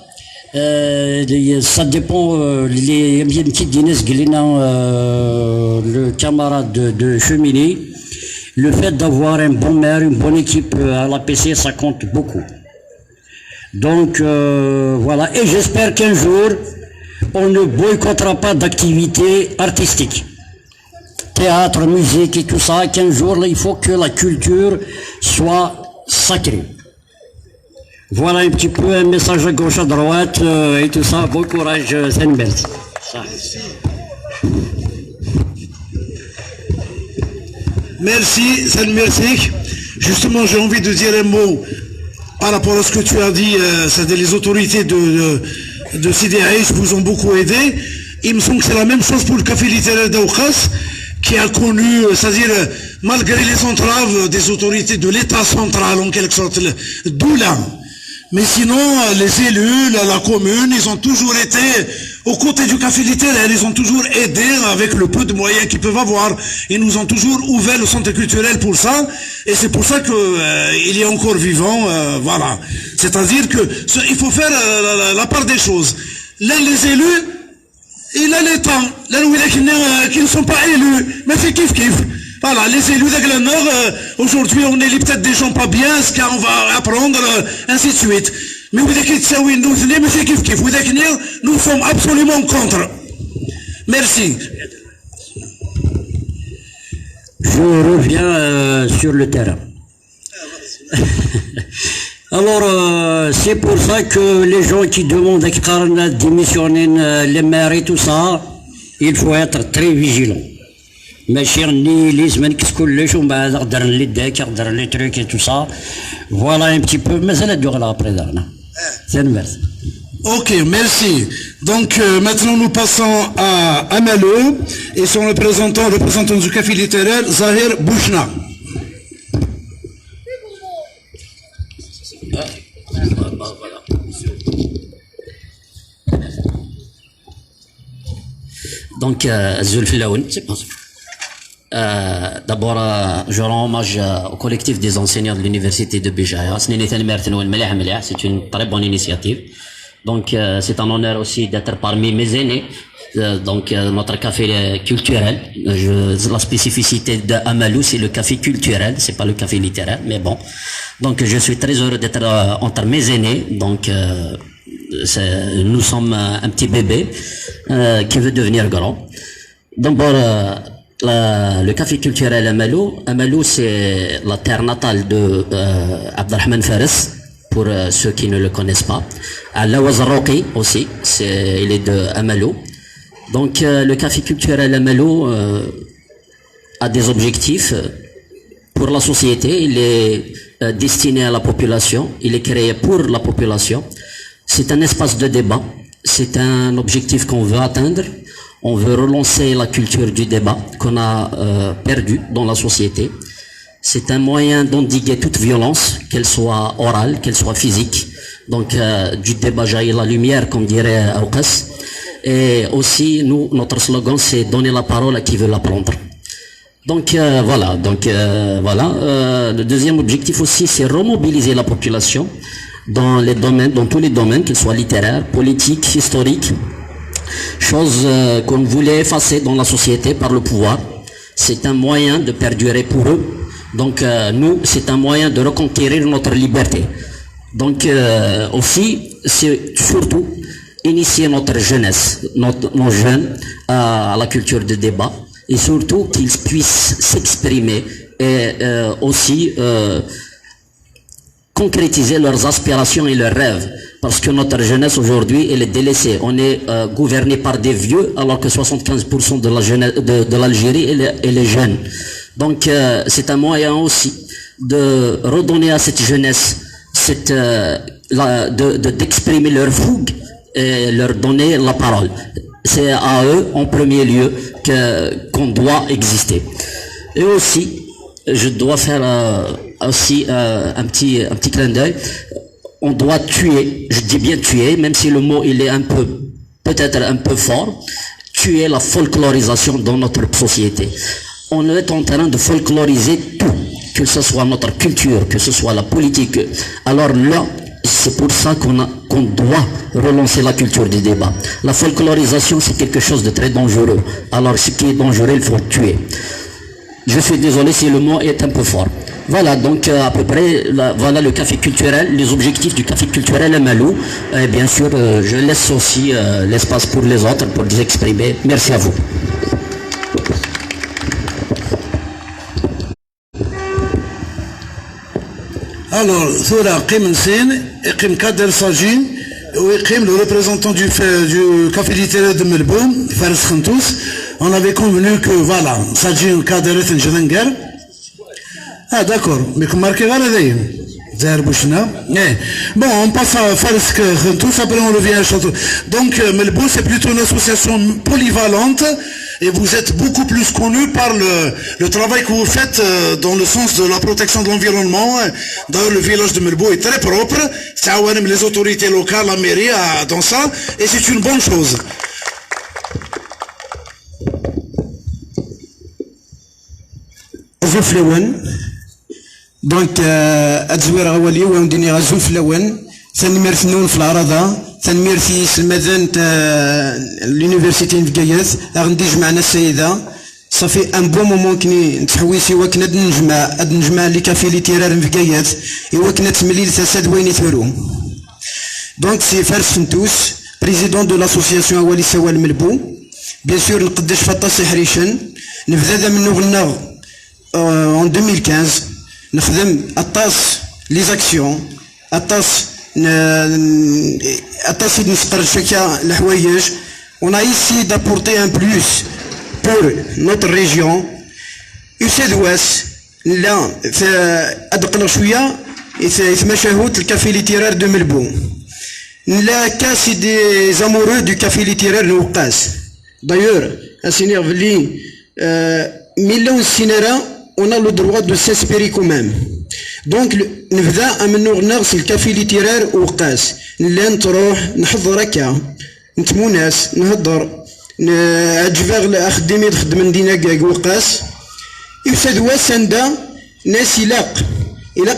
ça dépend, le camarade de cheminée, le fait d'avoir un bon maire, une bonne équipe à l'APC, ça compte beaucoup. Donc voilà, et j'espère qu'un jour, on ne boycottera pas d'activités artistiques. Théâtre, musique et tout ça, qu'un jour, là, il faut que la culture soit sacrée. Voilà un petit peu un message à gauche, à droite et tout ça. Bon courage, Senbert. Merci, merci. Justement, j'ai envie de dire un mot par rapport à ce que tu as dit, c'est-à-dire les autorités de Sidi Aïch vous ont beaucoup aidé. Il me semble que c'est la même chose pour le café littéraire d'Aoukhas, qui a connu, c'est-à-dire malgré les entraves des autorités de l'État central, en quelque sorte, d'où là, Mais sinon, les élus, la commune, ils ont toujours été aux côtés du café littéraire, ils ont toujours aidé avec le peu de moyens qu'ils peuvent avoir. Ils nous ont toujours ouvert le centre culturel pour ça, et c'est pour ça que il est encore vivant, voilà. C'est-à-dire que il faut faire la part des choses. Là, les élus, il a les temps, là où qui ne sont pas élus, mais c'est kiff. Voilà, les élus de Nord, aujourd'hui on élit peut-être des gens pas bien, ce qu'on va apprendre, ainsi de suite. Mais vous nous sommes absolument contre. Merci. Je reviens sur le terrain. Alors, c'est pour ça que les gens qui demandent à démissionner les maires et tout ça, il faut être très vigilant. ماشي النيليزم نكس كلش ومن بعد غدر لي داك غدر لي تروك et tout ça. Voilà un petit peu, مازال دوغ après دارنا. C'est une merci. Ok, merci. Donc maintenant nous passons à Amalo et son représentant du café littéraire, Zahir Bouchna. Donc, Zulf Laoun, c'est pas ça. D'abord, je rends hommage au collectif des enseignants de l'université de Béjaïa. C'est une très bonne initiative. Donc, c'est un honneur aussi d'être parmi mes aînés. Donc, notre café culturel. La spécificité d'Amalou, c'est le café culturel, c'est pas le café littéraire, mais bon. Donc, je suis très heureux d'être entre mes aînés. Donc, nous sommes un petit bébé qui veut devenir grand. D'abord, le café culturel Amalou, c'est la terre natale de Abdelrahman Fares, pour ceux qui ne le connaissent pas. Lawaz Roqi aussi, il est de Amalou. Donc le café culturel Amalou a des objectifs pour la société, il est destiné à la population, il est créé pour la population. C'est un espace de débat, c'est un objectif qu'on veut atteindre. On veut relancer la culture du débat qu'on a perdue dans la société. C'est un moyen d'endiguer toute violence, qu'elle soit orale, qu'elle soit physique. Donc du débat jaillit la lumière, comme dirait Aoukas. Et aussi, notre slogan, c'est donner la parole à qui veut la prendre. Donc voilà. Le deuxième objectif aussi, c'est remobiliser la population dans tous les domaines, qu'ils soient littéraires, politiques, historiques. Chose qu'on voulait effacer dans la société par le pouvoir. C'est un moyen de perdurer pour eux. Donc nous, c'est un moyen de reconquérir notre liberté. Donc aussi, c'est surtout initier notre jeunesse, nos jeunes à la culture de débat, et surtout qu'ils puissent s'exprimer et aussi concrétiser leurs aspirations et leurs rêves. Parce que notre jeunesse aujourd'hui, elle est délaissée. On est gouverné par des vieux, alors que 75% de l'Algérie, elle est jeune. Donc, c'est un moyen aussi de redonner à cette jeunesse, d'exprimer leur fougue et leur donner la parole. C'est à eux, en premier lieu, qu'on doit exister. Et aussi, je dois faire aussi un petit clin d'œil. On doit tuer, je dis bien tuer, même si le mot il est peut-être un peu fort, tuer la folklorisation dans notre société. On est en train de folkloriser tout, que ce soit notre culture, que ce soit la politique. Alors là, c'est pour ça qu'on doit relancer la culture du débat. La folklorisation, c'est quelque chose de très dangereux. Alors ce qui est dangereux, il faut tuer. Je suis désolé si le mot est un peu fort. Voilà, donc à peu près, voilà le café culturel, les objectifs du café culturel Amalou. Et bien sûr, je laisse aussi l'espace pour les autres pour les exprimer. Merci à vous. Alors, Thora Qim et Qim Kader Sajin, et Qim, le représentant du café littéraire de Melbourne, Fares Khantous, on avait convenu que voilà, Sajin Kader et Njerenger. Ah d'accord, mais comme marqué Zahir Bouchna. Bon, on passe à Fares Khantous, après on revient à Château. Donc Melbourne, c'est plutôt une association polyvalente et vous êtes beaucoup plus connu par le travail que vous faites dans le sens de la protection de l'environnement. D'ailleurs, le village de Melbo est très propre. Ça a les autorités locales, la mairie dans ça, et c'est une bonne chose. غزوف لون دونك اتزوير غوالي ونديني غزوف لون تنمير فنون في العرضة تنمير في سلمذان لونيفرسيتي نفقاياث غندي جمعنا السيدة صافي ان بون مومون كني نتحويسي وكنا نجمع لي كافي لي تيرار نفقاياث ايوا كنا تمليل تساد وين يثورو دونك سي فارس فنتوس بريزيدون دو لاسوسياسيون اوالي سوال ملبو بيان سور نقدش فطاس حريشن نبدا منو غناغ en 2015 نخدم اطاس لي زاكسيون اطاس نسقر شكا الحوايج on a essayé d'apporter un plus pour notre région يسادواس لا ادقنا شويه يتمشاهوت الكافي ليتيرار دو ملبو لا كاسي دي زامورو دو كافي ليتيرار نوقاس دايور اسينير فلي ميلون السينارا on a le droit de s'inspirer quand même. Donc, نبدا منو نغس الكافي ليتيرار وقاس نلا نتروح نحضر هكا نتمو ناس نهضر عجباغ خدمي نخدم مدينة وقاس يفسد واسندا ناس إلاق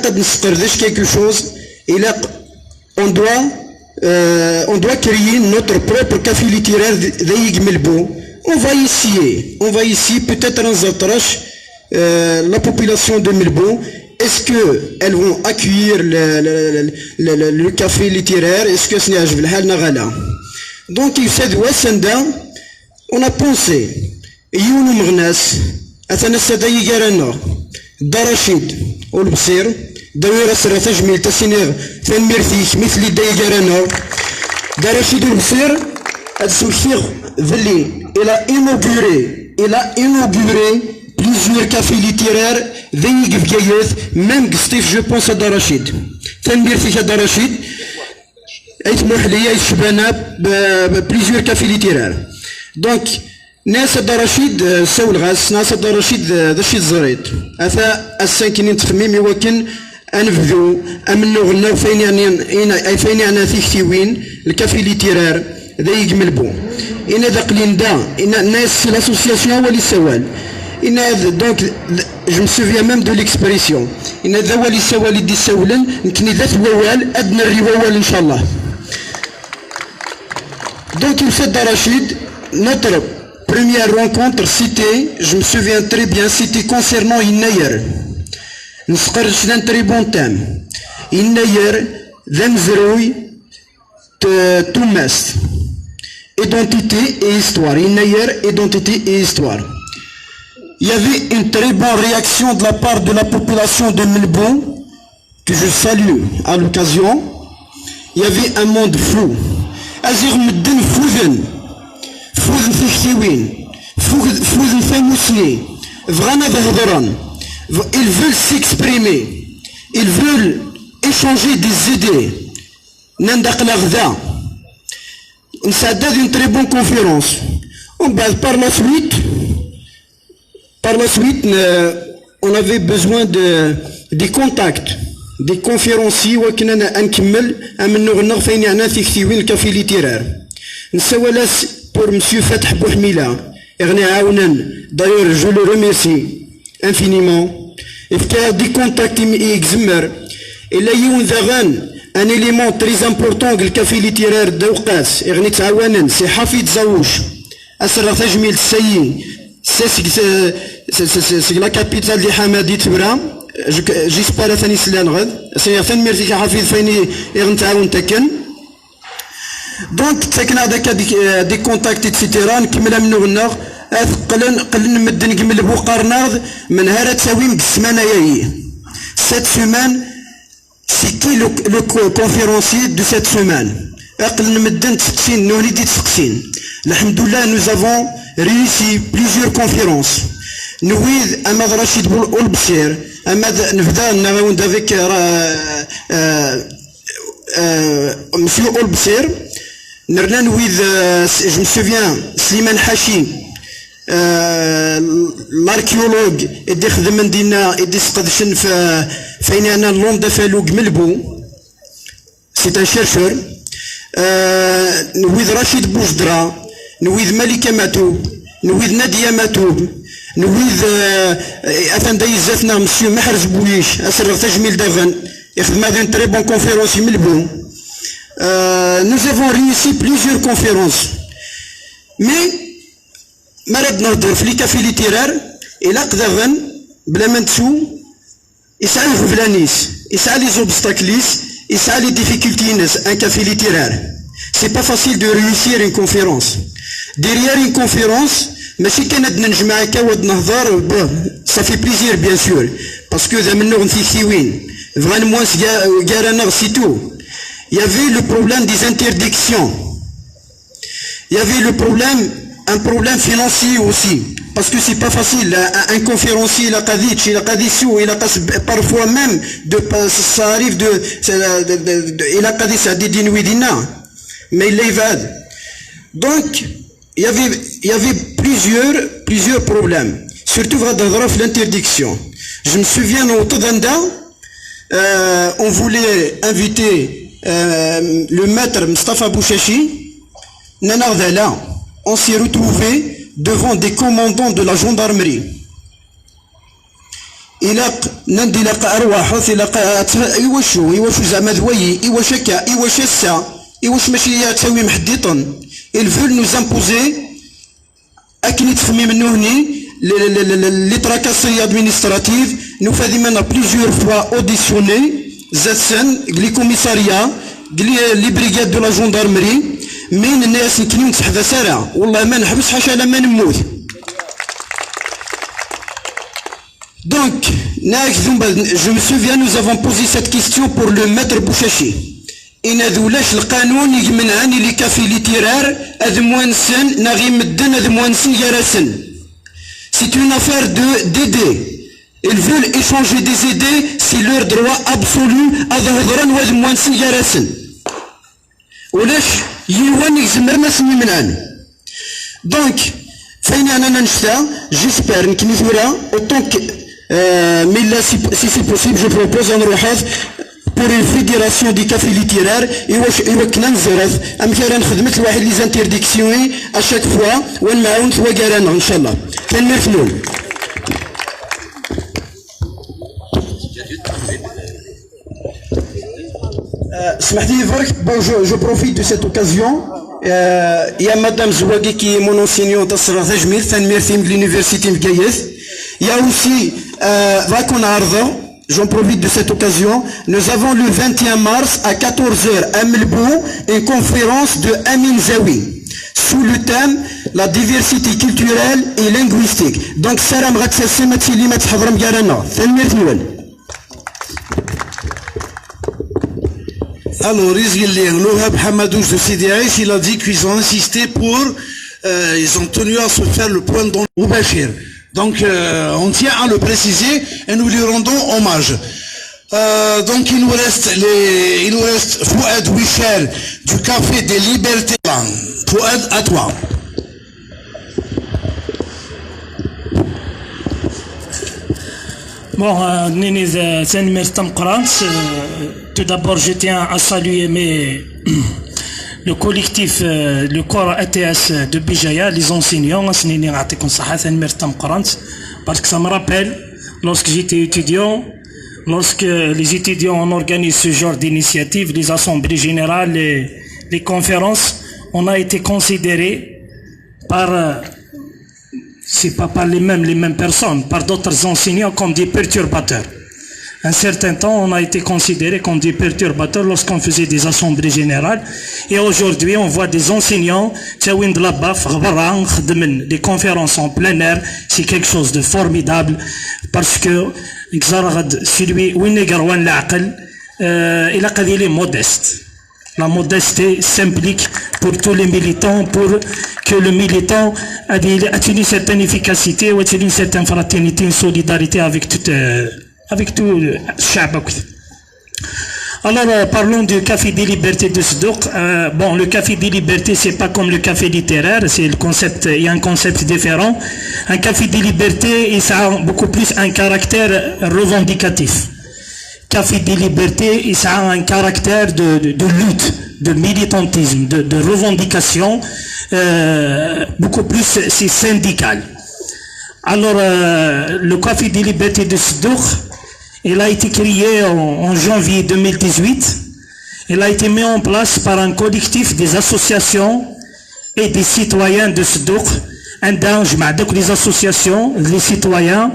قد نسقردش كيكو شوز إلاق on doit créer notre propre café littéraire ذي ملبو on va essayer peut-être نزطرش la population de Melbo, est-ce qu'elles vont accueillir le café littéraire? Est-ce que c'est un donc il fait de on a pensé يونو مغناس أثناء السداي جارنا درشيد والبصير دويرة سرة تجميل تسينير ثان ميرثيك مثل داي جارنا درشيد والبصير السوشيغ ذلي il a inauguré plusieurs cafés littéraires ذي قفقايث même قصتيف جو بونس هذا رشيد تنبير فيك هذا رشيد يسمح لي يشبانا ببليزيور كافي ليتيرار دونك ناس هذا رشيد سول غاس ناس هذا رشيد ذا شي زريط اثا الساكنين تخميم يوكن انفذو امنو غنا فين انا فيك وين الكافي ليتيرار ذا يقملبو إن ذا قلين دا إن الناس لاسوسياسيون ولي سوال إن دونك جو مسوفيان ميم دو ليكسبريسيون إن ذا ولي سوال دي سولن نكني ذات ووال أدنى الرواوال إن شاء الله donc il fait Rachid notre première rencontre c'était je me souviens très bien c'était concernant Inayer نسقرش d'un très bon thème Inayer ذنزروي توماس identité et histoire. Inayer, identité et histoire. Il y avait une très bonne réaction de la part de la population de Melbourne, que je salue à l'occasion. Il y avait un monde fou. Azir Medden Fouzen Fichtiwin, Fouzen Famousni, Vrana Vahdaran. Ils veulent s'exprimer, ils veulent échanger des idées. Nandak Lagda. Ça donne une très bonne conférence. Par la suite, on avait besoin des contacts, des conférenciers qui nous ont fait un café littéraire. Pour M. Fatah Bouhmila, d'ailleurs je le remercie infiniment. Il y a des contacts et là il y a un élément très important du café littéraire d'Ouqas, c'est Hafid Zaouch, Asra Tajmil Sayi, c'est la capitale de Hamadi Tibra, j'espère que c'est un peu c'est un merci à Hafid Fayni et Rentaoun Taken. Donc, c'est des contacts, etc. qui me l'amènent au nord. Cette semaine, c'est qui le conférencier de cette semaine? Nous avons réussi plusieurs conférences. Nous avons Rachid Boulbsir, avec Monsieur Olbsir, je me souviens, Slimane Hachi, الاركيولوج اللي خدم عندنا اللي سقدشن في فين انا لوندا فالوق ملبو سي ان شيرشور نويذ رشيد بوجدرا نويذ ملكة ماتوب نويذ نادية ماتوب نويذ اثن دايزاتنا مسيو محرز بويش اسر تجميل داغن يخدم هذا تري بون كونفيرونس ملبو nous avons réussi plusieurs conférences mais مرض نهضر في لي كافي ليتيرار الى قدغن بلا ما نتسو يسعى الغفلانيس يسعى لي زوبستاكليس يسعى لي ديفيكولتينس ان كافي ليتيرار سي با فاسيل دو ريوسير اون كونفيرونس ديريير اون كونفيرونس ماشي كانت نجمع هكا ود نهضر صافي بليزير بيان سور باسكو ذا منو غنثيثيوين فريمون كارانا سي تو يافي لو بروبليم دي interdictions il y avait le problème un problème financier aussi parce que c'est pas facile un conférencier il a parfois même ça arrive il a ça des dinouidina mais il l'évade donc il y avait plusieurs problèmes surtout dans l'interdiction je me souviens au Tadanda on voulait inviter le maître Mustafa Bouchachi Nanardala on s'est retrouvé devant des commandants de la gendarmerie. إلاق نندلق أرواح إلاق يوشو زعما ذوي يوش هكا يوش السا يوش ماشي تسوي محديطا ils veulent nous imposer أكني تخميم منهني les tracasseries administratives nous faisons plusieurs fois auditionner زاتسن les commissariats les brigades de la gendarmerie مين الناس يمكن تحدى سارة والله ما نحبس حاشا لما نموت donc je me souviens nous avons posé cette question pour le maître Bouchachi إن ذولاش القانون يمنعني لي كافي ليتيرار أذموانسن نغي مدن أذموانسن يارسن c'est une affaire d'aider ils veulent échanger des idées c'est leur droit absolu أذهضران وأذموانسن يارسن ولاش يوان يزمر ما سمي منان دونك فين انا ننشتا جيسبر نكني ثورا اوتونك مي لا سي سي بوسيبل جو بروبوز نروحات بور اون فيديراسيون دي كافي ليتيرار يوكنا نزرف ام كان خدمت الواحد لي زانترديكسيون اشاك فوا ونمعاون ثوا كارانا ان شاء الله كان ميرفنون Bon, je profite de cette occasion. Il y a Madame Zouagui qui est mon enseignante de l'université de Gaïez. Il y a aussi Vakon Ardo. J'en profite de cette occasion. Nous avons le 21 mars à 14h à Melbourne une conférence de Amin Zawi sous le thème la diversité culturelle et linguistique. Donc, Salam Raksassi Matili Mathadram Garana. Alors, Lohab Hamadouj de CDH, il a dit qu'ils ont insisté ils ont tenu à se faire le point dans Oubachir. Donc, on tient à le préciser et nous lui rendons hommage. Donc, il nous reste Fouad Wichel du Café des Libertés. Fouad, à toi. Bon, tout d'abord, je tiens à saluer le collectif, le corps ATS de Bijaya, les enseignants, parce que ça me rappelle, lorsque j'étais étudiant, lorsque les étudiants on organise ce genre d'initiative, les assemblées générales, les conférences, on a été considérés par... c'est pas par les mêmes personnes, par d'autres enseignants comme des perturbateurs. Un certain temps, on a été considérés comme des perturbateurs lorsqu'on faisait des assemblées générales. Et aujourd'hui, on voit des enseignants, des conférences en plein air. C'est quelque chose de formidable parce que celui il est modeste. La modestie s'implique pour tous les militants, pour que le militant ait une certaine efficacité, ait une certaine fraternité, une solidarité avec tout le Chab. Alors, parlons du Café des Libertés de Sdouk. Bon, le Café des Libertés, c'est pas comme le café littéraire, c'est le concept, il y a un concept différent. Un Café des Libertés, ça a beaucoup plus un caractère revendicatif. Café des Libertés, ça a un caractère de lutte, de militantisme, de revendication, beaucoup plus, c'est syndical. Alors, le Café des Libertés de Sdouk, il a été créé en janvier 2018. Il a été mis en place par un collectif des associations et des citoyens de Sdouk. Donc les associations, les citoyens,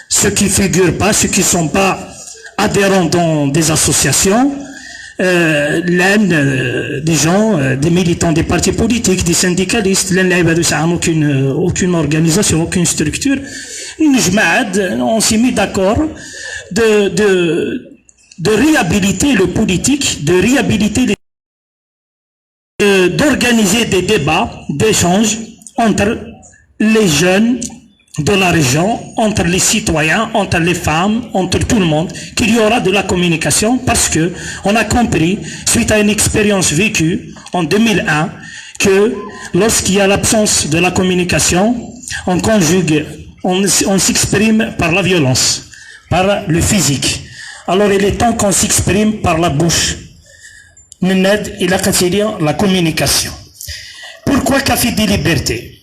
ceux qui ne figurent pas, ceux qui ne sont pas adhérents dans des associations, des gens, des militants des partis politiques, des syndicalistes, aucune organisation, aucune structure. On s'est mis d'accord de réhabiliter le politique, de réhabiliter d'organiser des débats, d'échanges entre les jeunes de la région, entre les citoyens, entre les femmes, entre tout le monde, qu'il y aura de la communication parce que on a compris, suite à une expérience vécue en 2001, que lorsqu'il y a l'absence de la communication, on conjugue, on s'exprime par la violence, par le physique. Alors il est temps qu'on s'exprime par la bouche. La communication. Pourquoi Café des Libertés?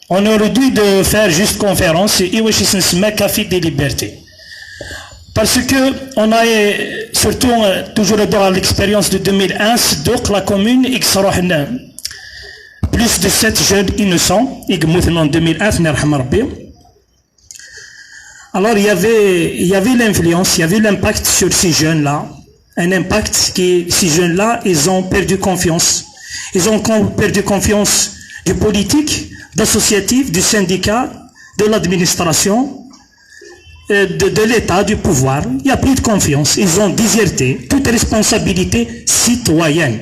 On aurait dû de faire juste conférence et Café des Libertés. Parce que on a surtout toujours dans l'expérience de 2001, donc la commune plus de 7 jeunes innocents, en 2001, alors il y avait l'influence, il y avait l'impact sur ces jeunes-là, un impact qui, ces jeunes-là, ils ont perdu confiance. Ils ont perdu confiance du politique, d'associatif, du syndicat, de l'administration, de l'État, du pouvoir. Il n'y a plus de confiance. Ils ont déserté toute responsabilité citoyenne.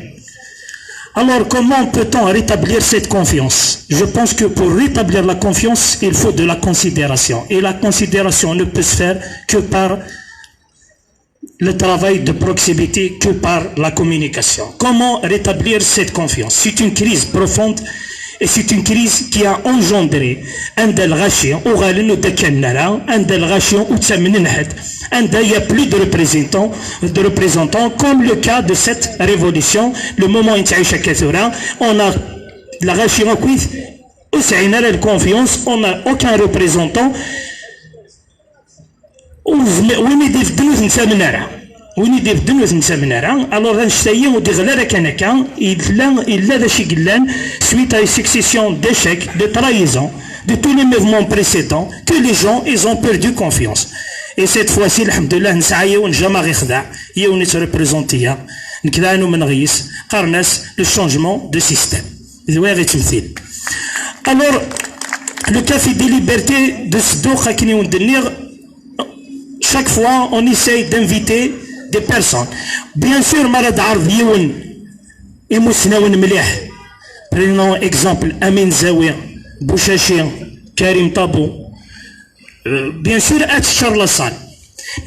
Alors, comment peut-on rétablir cette confiance? Je pense que pour rétablir la confiance, il faut de la considération. Et la considération ne peut se faire que par le travail de proximité, que par la communication. Comment rétablir cette confiance? C'est une crise profonde et c'est une crise qui a engendré un del rachien, il n'y a plus de représentants, comme le cas de cette révolution. Le moment où on a la rachien, on a la confiance, on n'a aucun représentant. Alors suite à une succession d'échecs, de trahisons, de tous les mouvements précédents, que les gens ils ont perdu confiance. Et cette fois-ci, alhamdoulilah, le changement de système. Alors, le Café des Libertés de Sdouk, chaque fois, on essaye d'inviter des personnes. Bien sûr, prenons exemple, Amin Zawi, Bouchachi, Karim Tabou. Bien sûr, Charles.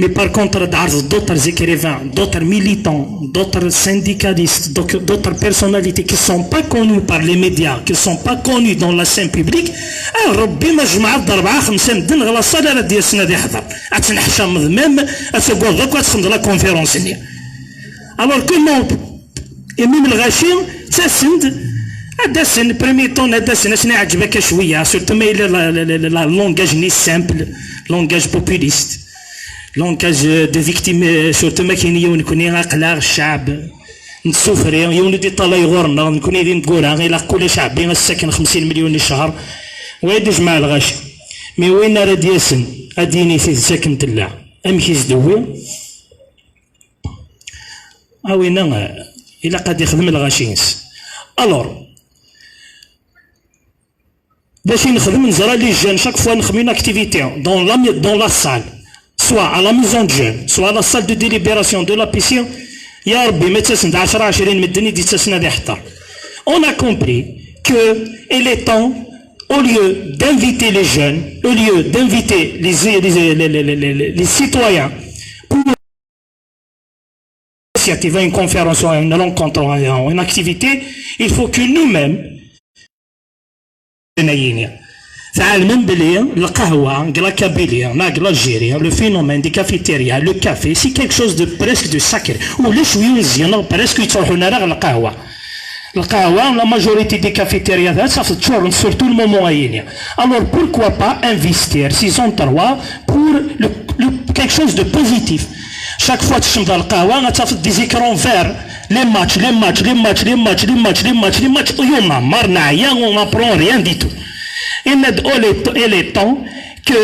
Mais par contre, d'autres écrivains, d'autres militants, d'autres syndicalistes, d'autres personnalités qui ne sont pas connues par les médias, qui ne sont pas connues dans la scène publique, alors comment et même le rachim le premier temps surtout le langage ni simple, langage populiste, langage de victimes, surtout ما كاين عقل الشعب نسوفري يولد يطلع يغورنا نكون يدين تقولها غير كل شعبي الساكن 50 مليون الشهر ويد جماعة الغش مي وين راه دياسن اديني في ساكن تلا امشي زدوي وين الا قد يخدم الغاشينس الور باش نخدم نزرا لي جون شاك فوا نخدم une activité dans la salle, soit à la maison de jeunes, soit à la salle de délibération de la piscine. يا ربي ما تسند 10 20 مدني دي تسند يحتار. On a compris que il est temps, au lieu d'inviter les jeunes, au lieu d'inviter les citoyens pour initiative, à une conférence, à une rencontre, à une activité, il faut que nous-mêmes, le phénomène des cafétérias, le café, c'est quelque chose de presque de sacré. Ou les chouins, presque ils sont la majorité des cafétérias, ça se tourne sur tout le moment. Alors pourquoi pas investir 603 pour quelque chose de positif? Chaque fois que tu vas dans le des écrans verts, les matchs, on n'apprend rien du tout. Il est temps que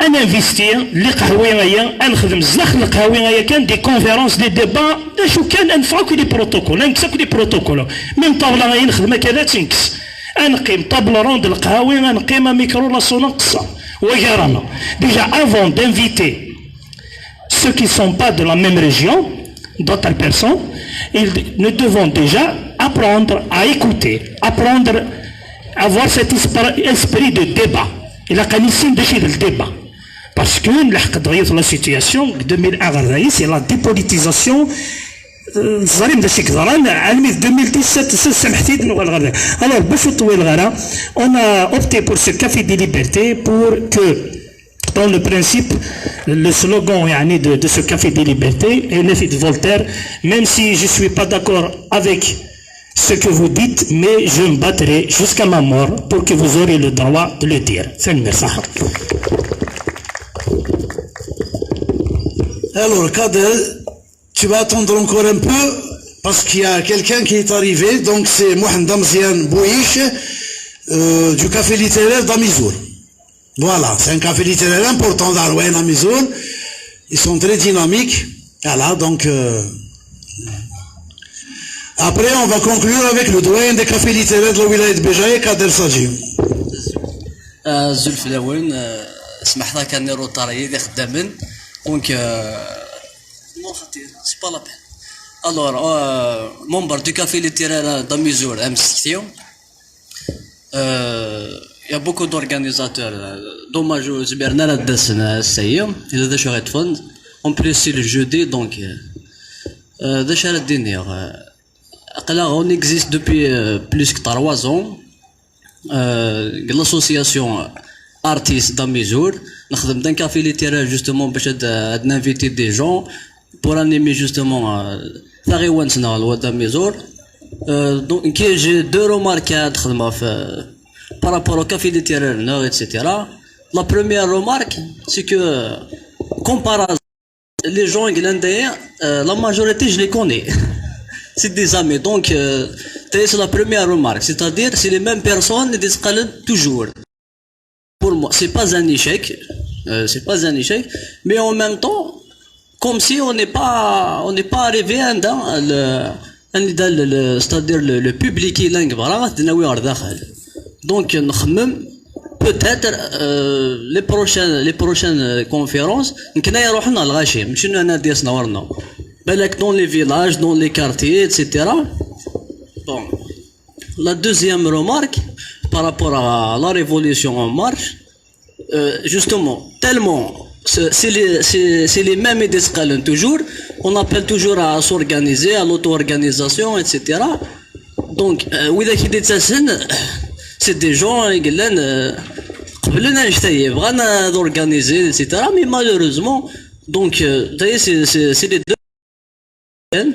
on investir les قهويين نخدم بزاف القهويين كان des conférences des débats شو كان نفعوا des protocoles نكسب des protocoles même طاوله غير نخدمها كذا تنكس نقيم طابله روند القهوي نقيم ميكرو لا سونقصه وجرانا déjà avant d'inviter ceux qui ne sont pas de la même région d'autres personnes nous devons déjà apprendre à écouter apprendre à avoir cet esprit de débat il a qu'à déchirer le débat. Parce que la situation 2001 c'est la dépolitisation الظريم داك كثران عالمي 2017 alors باش نطوي الغرا on a opté pour ce café des libertés pour que dans le principe le slogan de ce café des libertés est l'effet de Voltaire même si je suis pas d'accord avec ce que vous dites mais je me battrai jusqu'à ma mort pour que vous aurez le droit de le dire. Alors, Kader, tu vas attendre encore un peu parce qu'il y a quelqu'un qui est arrivé, donc c'est Mohamed Damzian Bouiche du café littéraire d'Amizour. Voilà, c'est un café littéraire important d'Arouen Amizour. Ils sont très dynamiques. Voilà, donc après on va conclure avec le doyen des cafés littéraires de la wilaya de Béjaï, Kader Sadji. Zulf Laouen, سمحت كان روتاري اللي خدامين دونك non c'est pas la peine. Alors membre du café littéraire d'Amizour section il y a beaucoup d'organisateurs dommage زبرنا داسنا السيم اذا دا شغل فند en plus c'est le jeudi donc دا شهر الدنيا on existe depuis plus que 3 ans l'association artistes d'Amizour نخدم d'un café littéraire justement باش d'inviter des gens pour animer justement ثغيوانتنا الواد d'Amizour donc j'ai 2 remarques à نخدمها par rapport au café littéraire etc. La première remarque c'est que comparé les gens irlandais la majorité je les connais c'est des amis donc c'est la première remarque c'est-à-dire c'est les mêmes personnes qui se toujours. Pour moi, c'est pas un échec, mais en même temps, comme si on n'est pas arrivé dans c'est-à-dire le public qui est donc peut-être les prochaines conférences, dans les villages, dans les quartiers, etc. Bon, la deuxième remarque. Par rapport à la révolution en marche, justement, tellement, c'est les mêmes escalons toujours, on appelle toujours à s'organiser, à l'auto-organisation, etc. Donc, c'est des gens qui veulent d'organiser, etc. Mais malheureusement, donc, c'est les deux.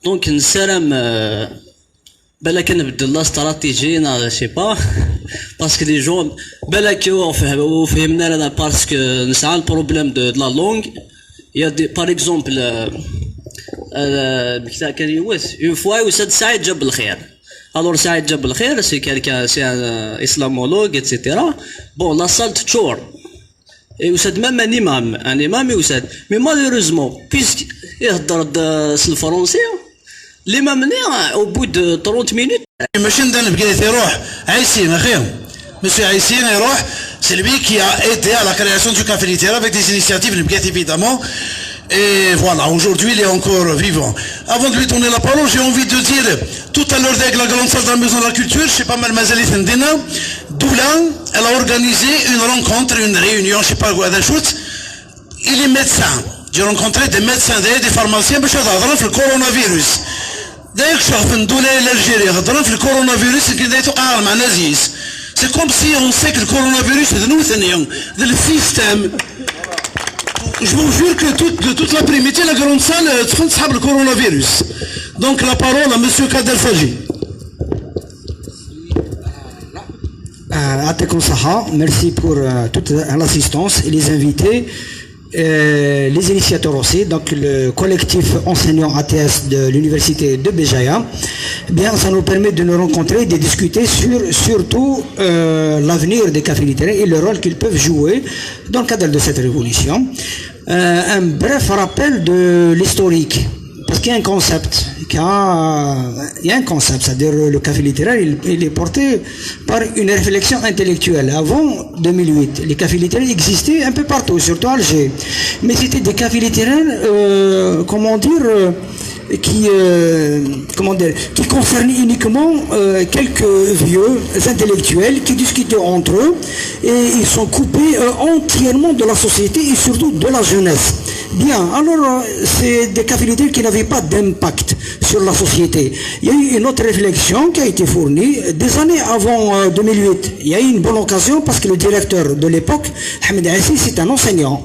Donc, une sérum. بالك نبدل لا استراتيجي انا سي با باسكو لي جون بالك وفهمنا انا باسكو نسعى البروبليم دو لا لونغ يا دي بار اكزومبل كان يوث اون فوا وساد سعيد جاب الخير الور سعيد جاب الخير سي كالكا سي اسلامولوج اتسيتيرا بون لا سال تشور وساد مام ان امام يوساد مي مالوريزمون بيسك يهضر الفرنسيه Les m'amener au bout de 30 minutes. ماشي نبقى يروح عيسين اخي monsieur عيسين يروح c'est lui qui a aidé à la création du café littéraire avec des initiatives نبقى évidemment et voilà aujourd'hui il est encore vivant. Avant de lui donner la parole j'ai envie de dire tout à l'heure avec la grande salle de la maison de la culture je sais pas mal Mazalit Ndina Doula elle a organisé une rencontre une réunion je sais pas quoi d'un shoot il est médecin J'ai rencontré des médecins, des pharmaciens, باش يهضروا في الكورونا دايك شغف ندولة لألجيريا هضروا في الكورونا كي دايتو قاعد مع نازيس. C'est comme si on sait que le coronavirus est le système. Je vous jure que toute l'après-midi, la grande salle, c'est le coronavirus. Donc la parole à monsieur Kader Faji. Merci pour toute l'assistance et les invités. Les initiateurs aussi, donc le collectif enseignant ATS de l'université de Béjaïa, bien ça nous permet de nous rencontrer, de discuter sur surtout l'avenir des cafés littéraires et le rôle qu'ils peuvent jouer dans le cadre de cette révolution. Un bref rappel de l'historique, parce qu'il y a un concept, c'est-à-dire le café littéraire, il est porté par une réflexion intellectuelle. Avant 2008, les cafés littéraires existaient un peu partout, surtout à Alger. Mais c'était des cafés littéraires, qui concernaient uniquement quelques vieux intellectuels qui discutaient entre eux et ils sont coupés entièrement de la société et surtout de la jeunesse. Bien, alors c'est des cafés littéraires qui n'avaient pas d'impact sur la société. Il y a eu une autre réflexion qui a été fournie des années avant 2008. Il y a eu une bonne occasion parce que le directeur de l'époque, Ahmed Assi, c'est un enseignant.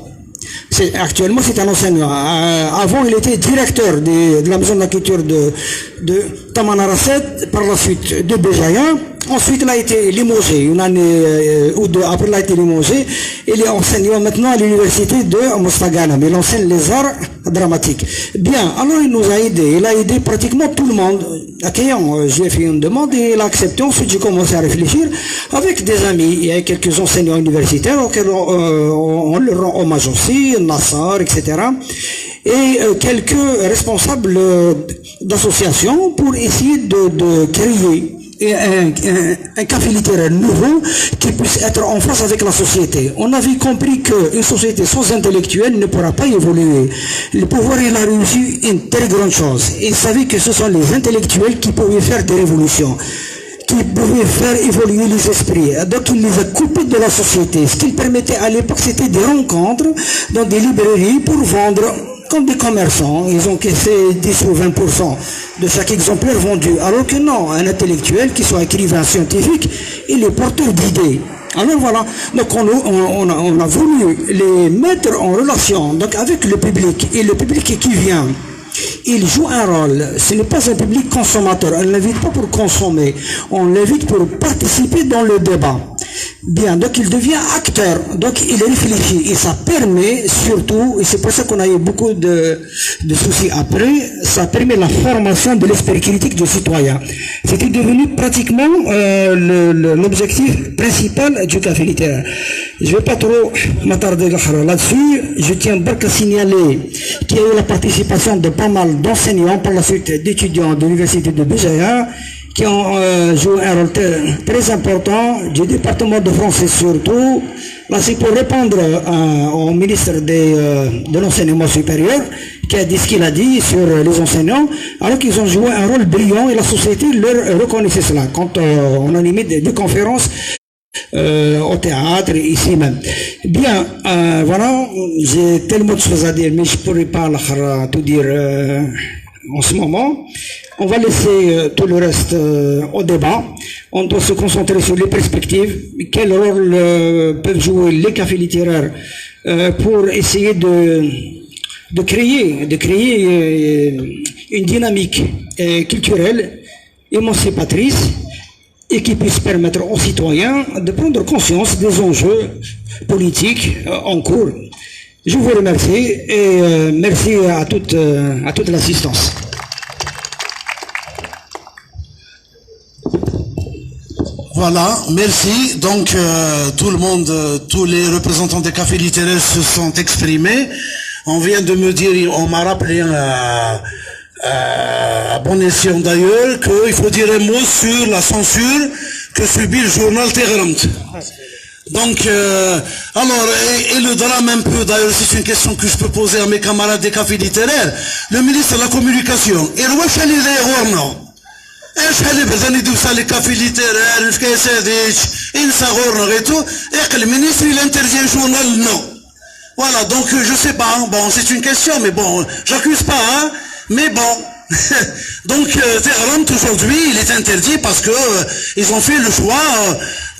Actuellement, c'est un enseignant. Avant, il était directeur de la maison de la culture de Tamanrasset, par la suite de Béjaïa. Ensuite, il a été limogé, une année ou deux après, il a été limogé. Il est enseignant maintenant à l'université de Mostagana, mais il enseigne les arts dramatiques. Bien, alors il nous a aidé. Il a aidé pratiquement tout le monde. Accueillant, j'ai fait une demande et il a accepté. Ensuite, j'ai commencé à réfléchir avec des amis. Il y a quelques enseignants universitaires auxquels on leur rend hommage aussi, Nassar, etc. Et quelques responsables d'associations pour essayer de créer un café littéraire nouveau qui puisse être en phase avec la société. On avait compris qu'une société sans intellectuels ne pourra pas évoluer. Le pouvoir, il a réussi une très grande chose. Il savait que ce sont les intellectuels qui pouvaient faire des révolutions, qui pouvaient faire évoluer les esprits. Donc il les a coupés de la société. Ce qu'il permettait à l'époque, c'était des rencontres dans des librairies pour vendre comme des commerçants. Ils ont caissé 10 ou 20% de chaque exemplaire vendu. Alors que non, un intellectuel, qui soit écrivain scientifique, il est porteur d'idées. Alors voilà, donc on a voulu les mettre en relation donc avec le public. Et le public qui vient, il joue un rôle. Ce n'est pas un public consommateur. On ne l'invite pas pour consommer. On l'invite pour participer dans le débat. Bien, donc il devient acteur, donc il réfléchit et ça permet surtout, et c'est pour ça qu'on a eu beaucoup de soucis après, ça permet la formation de l'esprit critique du citoyen. C'était devenu pratiquement l'objectif principal du café littéraire. Je ne vais pas trop m'attarder là-dessus, je tiens à signaler qu'il y a eu la participation de pas mal d'enseignants, par la suite d'étudiants de l'université de Béjaïa, qui ont joué un rôle très important, du département de français surtout. Là, c'est pour répondre au ministre de l'enseignement supérieur, qui a dit ce qu'il a dit sur les enseignants, alors qu'ils ont joué un rôle brillant et la société leur reconnaissait cela. Quand on animait des conférences au théâtre, ici même. Bien, voilà, j'ai tellement de choses à dire, mais je ne pourrais pas tout dire en ce moment. On va laisser tout le reste au débat. On doit se concentrer sur les perspectives. Quel rôle peuvent jouer les cafés littéraires pour essayer de créer une dynamique culturelle émancipatrice et qui puisse permettre aux citoyens de prendre conscience des enjeux politiques en cours. Je vous remercie et merci à toute l'assistance. Voilà, merci. Donc tout le monde, tous les représentants des cafés littéraires se sont exprimés. On vient de me dire, on m'a rappelé à bon escient d'ailleurs, qu'il faut dire un mot sur la censure que subit le journal Téhéran. Donc, alors, et le drame un peu, d'ailleurs, c'est une question que je peux poser à mes camarades des cafés littéraires. Le ministre de la Communication, il va aller les hornos. ايش اللي بزاني يدوس لي كافي ليتيرير في كاس هذيك انسى غورنا غيتو اقل مينيستري الانترجين جورنال نو Voilà, donc je sais pas, hein. Bon, c'est une question, mais bon, j'accuse pas, hein, mais bon. Donc, Tehran, aujourd'hui, il est interdit parce que ils ont fait le choix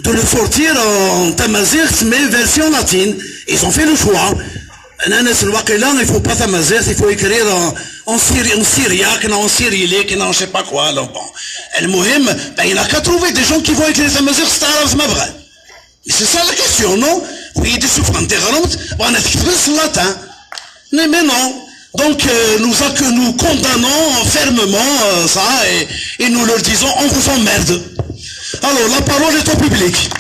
de le sortir en tamazight, mais version latine. Ils ont fait le choix. Il ne faut pas tamazight, il faut écrire en syriaque, en cyrillique, en je sais pas quoi. Alors bon, il n'y a qu'à trouver des gens qui vont écrire tamazight, c'est mais c'est ça la question, non? Oui, des souffrances Tehran, on a écrit le latin. Mais non. Donc nous condamnons fermement ça et nous leur disons on vous emmerde. Alors la parole est au public.